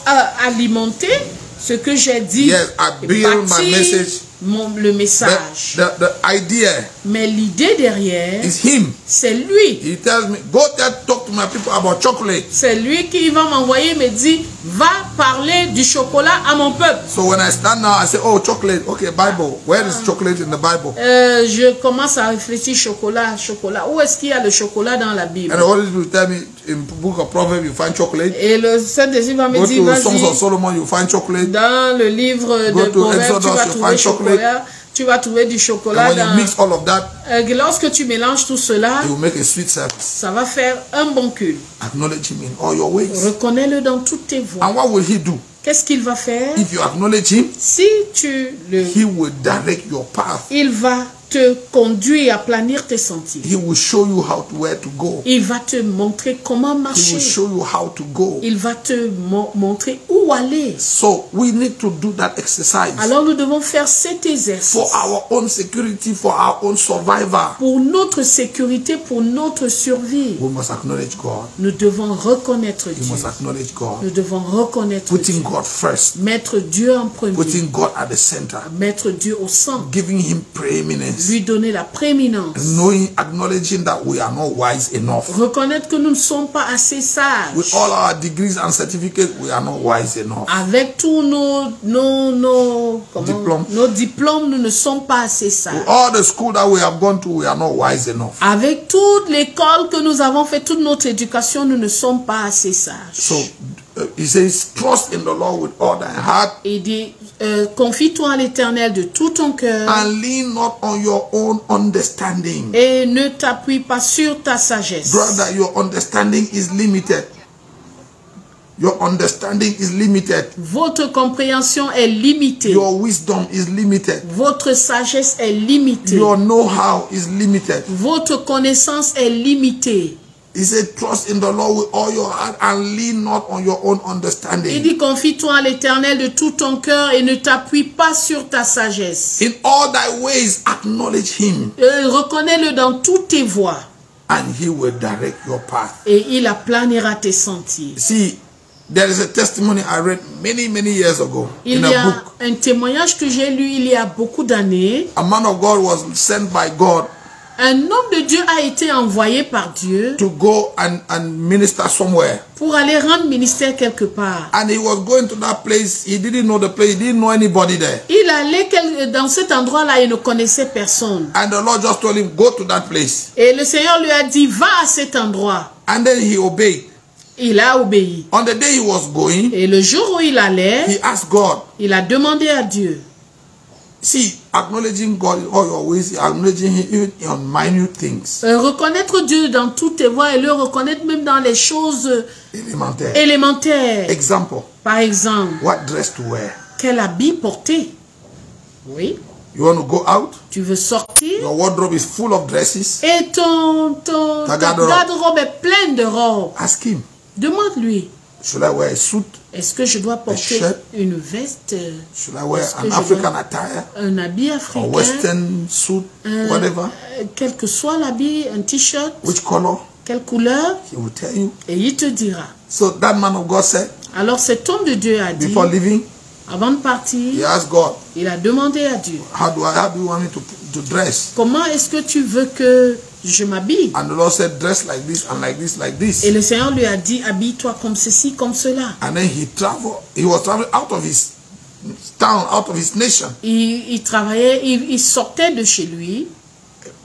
alimenter ce que j'ai dit. Yes, I build my message. Le message. The idea. Mais l'idée derrière, c'est lui. He tells me, go there, talk to my people about chocolate. C'est lui qui va m'envoyer, me dit, va parler du chocolat à mon peuple. So when I stand now, I say, oh, chocolate. Okay, Bible. Where is chocolate in the Bible? Je commence à réfléchir chocolat. Où est-ce qu'il y a le chocolat dans la Bible? And the Holy Spirit will tell me, in the book of Proverbs, you find chocolate. Et le Saint-Esprit va me dire, vas-y. Songs of Solomon, you find chocolate. Dans le livre de Proverbs, tu vas trouver chocolat. Tu vas trouver du chocolat. And when you mix all of that, lorsque tu mélanges tout cela, it will make a sweet service. Ça va faire un bon culte. Acknowledge him in all your ways. Reconnais-le dans toutes tes voies. And what will he do? Qu'est-ce qu'il va faire? If you acknowledge him, si tu le, he will direct your path. Il va te conduire à planir tes sentiers. He will show you where to go. Il va te montrer comment marcher. He will show you how to go. Il va te montrer où aller. So we need to do that exercise. Alors nous devons faire cet exercice. For our own security, for our own survival. Pour notre sécurité, pour notre survie. We must acknowledge God. Nous devons reconnaître Dieu. We must acknowledge God. Nous devons reconnaître Putting Dieu. God first. Mettre Dieu en premier. Putting God at the center. Mettre Dieu au centre. Giving him preeminence. Lui donner la prééminence. Acknowledging that we are not wise enough. Reconnaître que nous ne sommes pas assez sages. With all our degrees and certificates, we are not wise enough. Avec tous nos diplômes, nous ne sommes pas assez sages. With all the school that we have gone to, we are not wise enough. Avec toute l'école que nous avons fait, toute notre éducation, nous ne sommes pas assez sages. So, he says, trust in the Lord with all thy heart. Il dit, confie-toi à l'Éternel de tout ton cœur. And lean not on your own understanding. Et ne t'appuie pas sur ta sagesse. Brother, your understanding is limited. Your understanding is limited. Votre compréhension est limitée. Your wisdom is limited. Votre sagesse est limitée. Your know-how is limited. Votre connaissance est limitée. He said, trust in the Lord with all your heart and lean not on your own understanding. Il dit, confie-toi à l'Éternel de tout ton cœur et ne t'appuie pas sur ta sagesse. In all thy ways, acknowledge him. Reconnais-le dans toutes tes voies. And he will direct your path. Et il aplanira tes sentiers. See, there is a testimony I read many years ago in a book. Il y a un témoignage que j'ai lu il y a beaucoup d'années. A man of God was sent by God. Un homme de Dieu a été envoyé par Dieu to go and minister somewhere. Pour aller rendre ministère quelque part. And he was going to that place. He didn't know the place. He didn't know anybody there. Il allait dans cet endroit-là, il ne connaissait personne. And the Lord just told him, go to that place. Et le Seigneur lui a dit, va à cet endroit. And then he obeyed. Il a obéi. On the day he was going, et le jour où il allait, he asked God. Il a demandé à Dieu. See, acknowledging God in all your ways, acknowledging him even on minute things. Reconnaître Dieu dans toutes tes voies et le reconnaître même dans les choses élémentaires. Example. Par exemple. What dress to wear? Quel habit porter? Oui. You want to go out? Tu veux sortir? Your wardrobe is full of dresses. Et ta garde-robe est pleine de robes. Ask him. Demande-lui. Should I wear a suit? Est-ce que je dois porter une veste? Should I wear an African attire? Un habit africain? A western suit? Whatever? Quel que soit l'habit, un t-shirt? Which color? Quelle couleur? He will tell you. Et il te dira. So that man of God said. Alors cet homme de Dieu a dit. Before leaving. Avant de partir. He asked God. Il a demandé à Dieu. How do you want me to dress? Comment est-ce que tu veux que je m'habille? And the Lord said, dress like this and like this, like this. Et le Seigneur lui a dit, habille-toi comme ceci, comme cela. And then he was traveling out of his town, out of his nation. Il travaillait, il sortait de chez lui.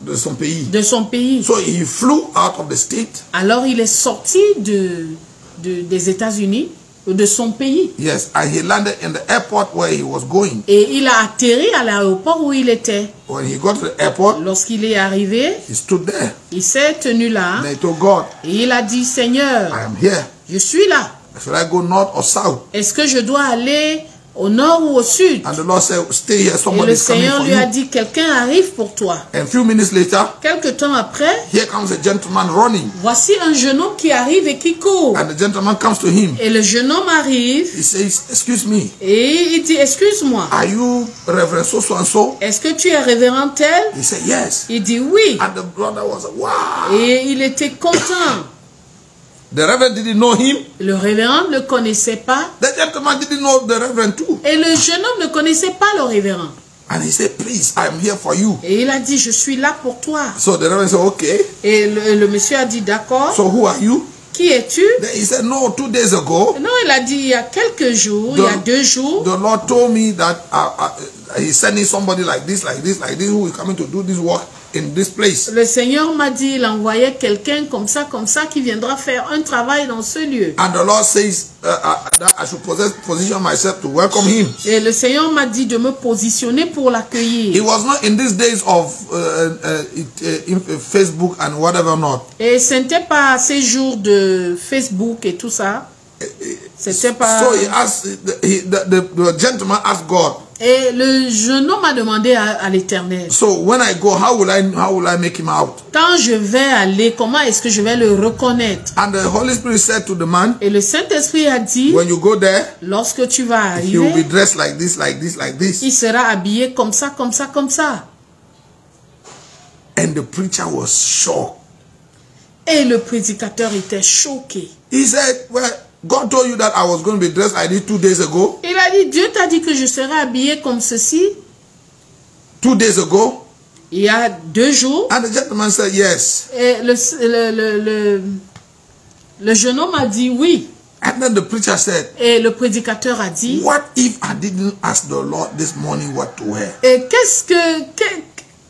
de son pays. De son pays. So he flew out of the state. Alors il est sorti des États-Unis, de son pays. Yes, and he landed in the airport where he was going. Et il a atterri à l'aéroport où il était. When he got to the airport, lorsqu'il est arrivé, he stood there. Il s'est tenu là. And he told God, et il a dit, Seigneur, I am here. Je suis là. Should I go north or south? Est-ce que je dois aller au nord ou au sud? And the Lord said, stay here. Et le Seigneur lui a dit, quelqu'un arrive pour toi. And a few minutes later, quelque temps après, here comes a gentleman running. Voici un jeune homme qui arrive et qui court. And the gentleman comes to him. Et le jeune homme arrive. He says, excuse me. Et il dit, excuse-moi. Are you Reverend so and so? Est-ce que tu es révérend tel? He said, yes. Il dit oui. And the brother was wow. Et il était content. The reverend didn't know him. Le révérend ne le connaissait pas. The gentleman didn't know the reverend too. Et le jeune homme ne connaissait pas le révérend. And he said, please, I am here for you. Et il a dit, je suis là pour toi. So the reverend said, okay. Et le monsieur a dit, d'accord. So who are you? Qui es-tu? Then he said, no, 2 days ago. Non, il a dit, il y a quelques jours, il y a 2 jours. The Lord told me that he's sending somebody like this, who is coming to do this work in this place. Le Seigneur m'a dit, il envoyait quelqu'un comme ça, qui viendra faire un travail dans ce lieu. And the Lord says that I should position myself to welcome him. Et le Seigneur m'a dit de me positionner pour l'accueillir. It was not in these days of Facebook and whatever not. Et ce n'était pas ces jours de Facebook et tout ça. C'était pas. So he asked, the gentleman asked God. Et le jeune homme a demandé à l'Éternel. So when I go, how will I make him out? Quand je vais aller, comment est-ce que je vais le reconnaître? And the Holy Spirit said to the man. Et le Saint-Esprit a dit. When you go there, lorsque tu vas arriver, he will be dressed like this, like this, like this. Il sera habillé comme ça, comme ça, comme ça. And the preacher was shocked. Et le prédicateur était choqué. He said, well, God told you that I was going to be dressed like this 2 days ago. Il a dit, Dieu t'a dit que je serais habillé comme ceci. 2 days ago. Il y a 2 jours. And the gentleman said yes. Et le jeune homme a dit oui. And then the preacher said, et le prédicateur a dit, what if I didn't ask the Lord this morning what to wear? Et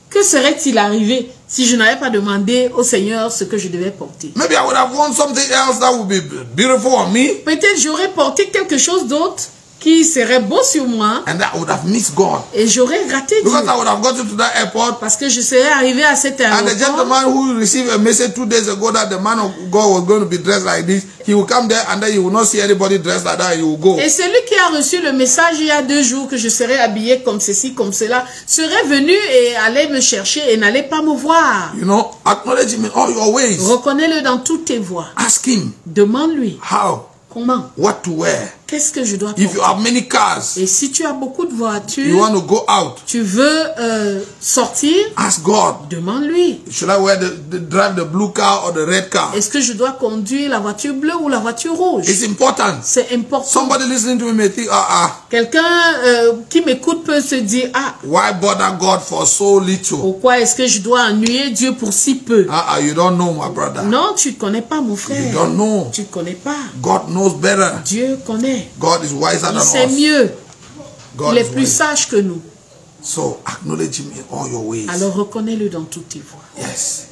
que serait-il arrivé si je n'avais pas demandé au Seigneur ce que je devais porter? Maybe I would have worn something else that would be beautiful on me. Peut-être j'aurais porté quelque chose d'autre qui serait beau sur moi. And that would have missed God. Et j'aurais raté Dieu. Because I would have gotten to that airport. Parce que je serais arrivé à cet aéroport. And the gentleman who received a message 2 days ago that the man of God was going to be dressed like this, he will come there and then he will not see anybody dressed like that. He will go. Et celui qui a reçu le message il y a 2 jours que je serais habillé comme ceci, comme cela, serait venu et allait me chercher et n'allait pas me voir. You know, acknowledge him in all your ways. Reconnais-le dans toutes tes voies. Ask him. Demande-lui. How? Comment? What to wear? Qu'est-ce que je dois porter? If you have many cars, et si tu as beaucoup de voitures, you want to go out, tu veux sortir, ask God. Demande-lui. Should I drive the blue car or the red car? Est-ce que je dois conduire la voiture bleue ou la voiture rouge? It's important. C'est important. Somebody listening to me may think, Quelqu'un qui m'écoute peut se dire, why bother God for so little? Pourquoi est-ce que je dois ennuyer Dieu pour si peu? You don't know, my brother. Non, tu ne connais pas, mon frère. You don't know. Tu ne connais pas. God knows better. Dieu connaît. God is wiser than us. Il sait mieux. God Il est plus sage que nous. So acknowledge him in all your ways. Alors reconnais-le dans toutes tes voies. Yes.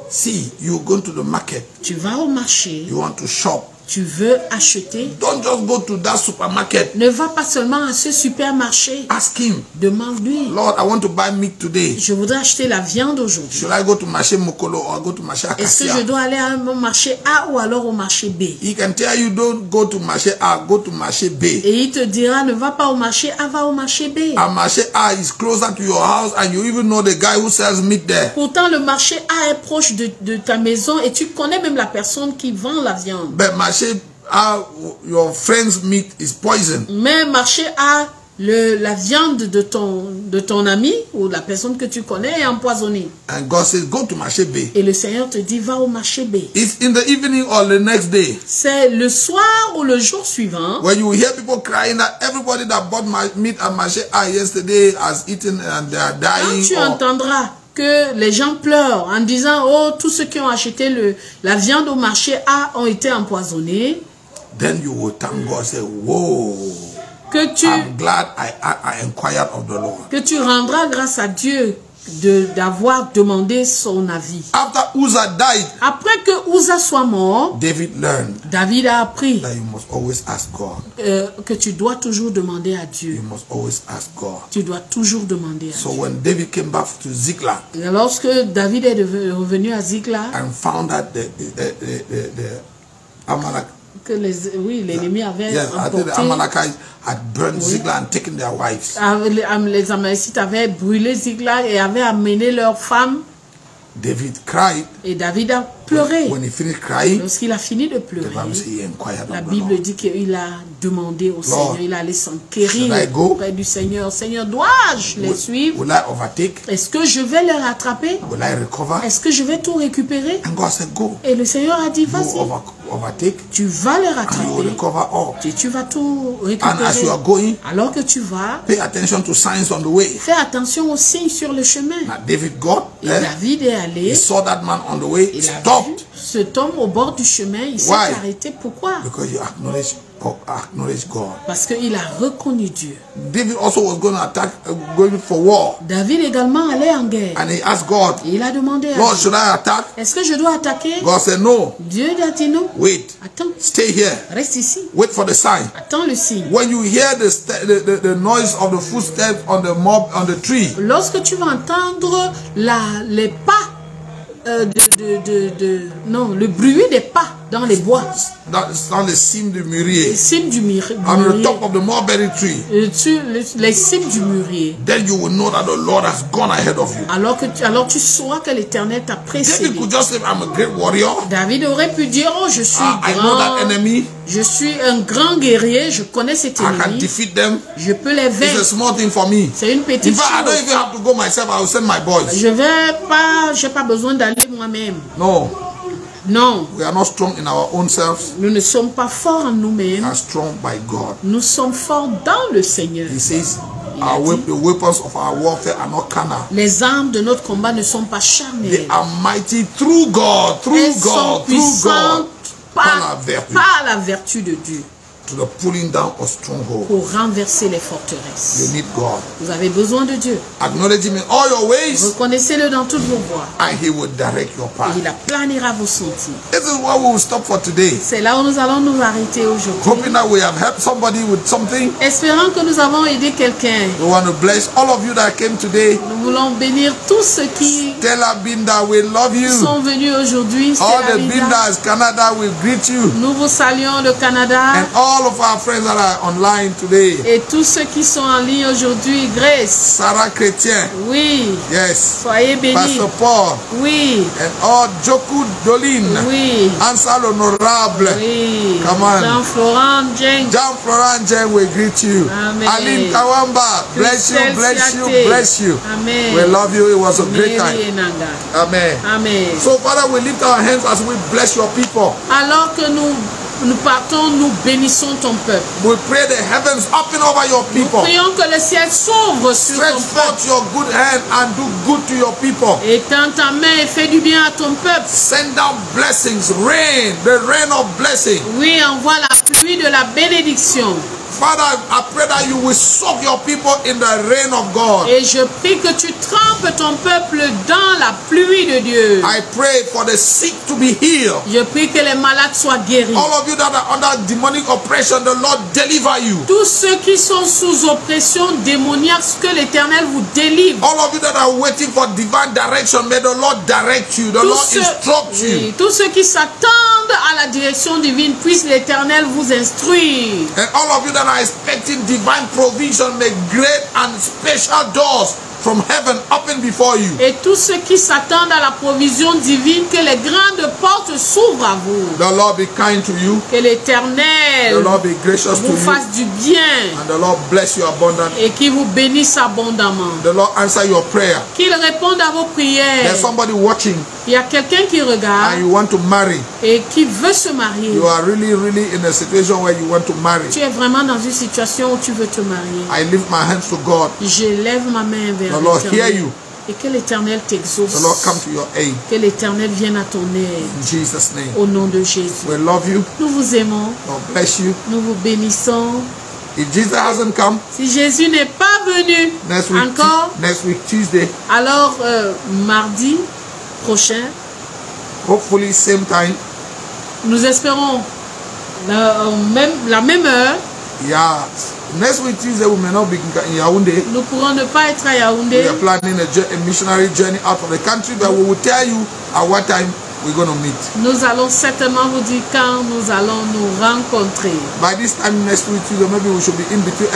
See, you go to the market. Tu vas au marché. You want to shop. Tu veux acheter. Don't just go to that supermarket. Ne va pas seulement à ce supermarché. Ask him. Demande-lui. Lord, I want to buy meat today. Je voudrais acheter la viande aujourd'hui. Should I go to marché Mokolo or go to marché Acacia? Est-ce que je dois aller à un marché A ou alors au marché B? He can tell you don't go to marché A, go to marché B. Et il te dira ne va pas au marché A, va au marché B. And marché A is closer to your house and you even know the guy who sells meat there. Pourtant le marché A est proche de ta maison et tu connais même la personne qui vend la viande. But marché A, your friend's meat is poison. Mais marché A, la viande de ton ami ou la personne que tu connais est empoisonnée. And God says, go to marché B. Et le Seigneur te dit, va au marché B. It's in the evening or the next day. C'est le soir ou le jour suivant. When you hear people crying that everybody that bought meat at marché A yesterday has eaten and they are dying. Quand tu entendras que les gens pleurent en disant, oh, tous ceux qui ont acheté la viande au marché A ont été empoisonnés. Then you will thank God, say, whoa, I'm glad I inquired of the Lord. Que tu rendras grâce à Dieu d'avoir demandé son avis. After Uzzah died, Après que Uzzah soit mort, David learned David a appris that you must always ask God. que tu dois toujours demander à Dieu. You must always ask God. Tu dois toujours demander à So Dieu. when David came back to Ziklag Et lorsque David est revenu à Ziklag, and found that the Amalek, que l'ennemi avait yes, I think the emporté, Amalekites had burned Ziklag and taken their wives. les Amalécites avaient brûlé Ziklag et avaient amené leurs femmes. David cried. Et David a pleuré. When he finished crying, Lorsqu'il a fini de pleurer, the Bible says he inquired la of the Bible Lord. dit qu'il a demandé au Seigneur, il allait s'enquérir should I go? auprès du Seigneur. Seigneur, dois-je les suivre? Will I overtake? Est-ce que je vais les rattraper? Will I recover? Est-ce que je vais tout récupérer? And God said, go. Et le Seigneur a dit, You vas-y, overtake tu vas les and you will rattraper. recover all. Tu vas tout And as you are récupérer. going, Alors que tu vas, pay attention to signs on the way. fais attention aux signes sur le chemin. Now David got Et there. David est He allé, saw that man on the way, il a vu stopped cet homme au bord du chemin, il s'est Why? arrêté. Pourquoi? because you acknowledge God. Parce qu'il a reconnu Dieu. David also was going to attack, going for war, David également allait en guerre. and he asked God, Et il a demandé à Lord, Dieu, should I attack? est-ce que je dois attaquer? God said, no, Dieu a dit non. wait, Attends, stay here, reste ici. wait for the sign. Attends le signe. When you hear the noise of the footsteps on the mob on the tree, Lorsque tu vas entendre les pas, non, le bruit des pas dans les bois, that's on the cime du les mûrier, cimes du on the mûrier, top of the mulberry tree, les cimes du mûrier, then you will know that the Lord has gone ahead of you. alors tu sauras que l'Éternel t'a David précédé. could just say, I'm a great warrior. David aurait pu dire, oh, je suis I know that grand, enemy. je suis un grand guerrier, je connais cet I can ennemi, defeat them. je peux les It's a vaincre. small thing for me. C'est une In petite fact, I don't chose. even have to go myself. I will send my boys. J'ai pas besoin d'aller moi-même. No, Non, we are not strong in our own selves. nous ne sommes pas forts en We nous-mêmes. are strong by God. Nous sommes forts dans le Seigneur. He says, a dit, the weapons of our warfare are not carnal. Les armes de notre combat ne sont pas They charnelles. are mighty through God, Elles sont puissantes par la vertu, par la vertu de Dieu to the pulling down of strongholds. pour renverser les You forteresses. need God. Vous avez besoin de Dieu. Acknowledge Him in all your ways, Reconnaissez-le dans toutes vos voies. and He will direct your path. Et il aplanira vos sentiers. This is where we will stop for today. C'est là où nous allons nous arrêter aujourd'hui. Hoping that we have helped somebody with something. Espérant que nous avons aidé quelqu'un. We want to bless all of you that came today. Nous voulons bénir tous ceux qui Stella Binda, we love you. sont venus aujourd'hui. All Stella the Linda. Bindas, Canada, we greet you. Nous vous saluons le Canada. And all of our friends that are online today. Et tous ceux qui sont en ligne aujourd'hui, Grace. Sarah Chrétien, Oui. yes. Soyez bénis. Pastor Paul, Oui. and all Joku Dolin, Oui. Ansal Honorable, Oui. Come on. Jean-Florent Jeng. John Florent Jen, we greet you. Amen. Aline Kawamba, bless you, Christelle bless you, Siate. bless you. Amen. We love you. It was a great Mary time. Enanga. Amen. Amen. So, Father, we lift our hands as we bless your people. Alors que nous partons, nous bénissons ton peuple. We pray the heavens open over your people. Prions que le ciel s'ouvre sur Stretch ton forth peuple. your good hand and do good to your people. Étends ta main et fais du bien à ton peuple. Send down blessings, rain, the rain of blessing. Oui, envoie la pluie de la bénédiction. Father, I pray that you will soak your people in the rain of God. Et je prie que tu trempes ton peuple dans la pluie de Dieu. I pray for the sick to be healed. Je prie que les malades soient guéris. All of you that are under demonic oppression, the Lord deliver you. Tous ceux qui sont sous oppression démoniaque, que l'Éternel vous délivre. All of you that are waiting for divine direction, may the Lord direct you. The Lord instruct you. Tous ceux qui s'attendent à la direction divine, puisse l'Éternel vous instruire. And all of you that are expecting divine provision, may great and special doors from heaven open before you. Et tous ceux qui s'attendent à la provision divine, que les grandes portes s'ouvrent à vous. The Lord be kind to you. Que l'Éternel The Lord be gracious to vous you. fasse du bien And the Lord bless you abundantly. et qu'il vous bénisse abondamment. The Lord answer your prayer. Qu'il réponde à vos prières. There's somebody watching Il y a quelqu'un qui and regarde you want to marry. et qui veut se marier. You are really in a situation where you want to marry. Tu es vraiment dans une situation où tu veux te marier. I lift my hands to God. Je lève ma main vers The Lord hear l'Éternel. you. Et que l'Éternel t'exauce. The Lord come to your aid. Que l'Éternel vienne à ton In aide. Jesus' name. Au nom de Jésus. We love you. Nous vous aimons. God bless you. Nous vous bénissons. If Jesus hasn't come, si Jésus n'est pas venu encore, next week Tuesday, alors mardi prochain, hopefully same time, nous espérons la même heure. Yeah, next week Tuesday we may not be in Yaoundé. Nous pourrons ne pas être à Yaoundé. We are planning a missionary journey out of the country, but we will tell you at what time we're going to meet. Nous allons certainement vous dire quand nous allons nous rencontrer. By this time next week Tuesday, maybe we should be in between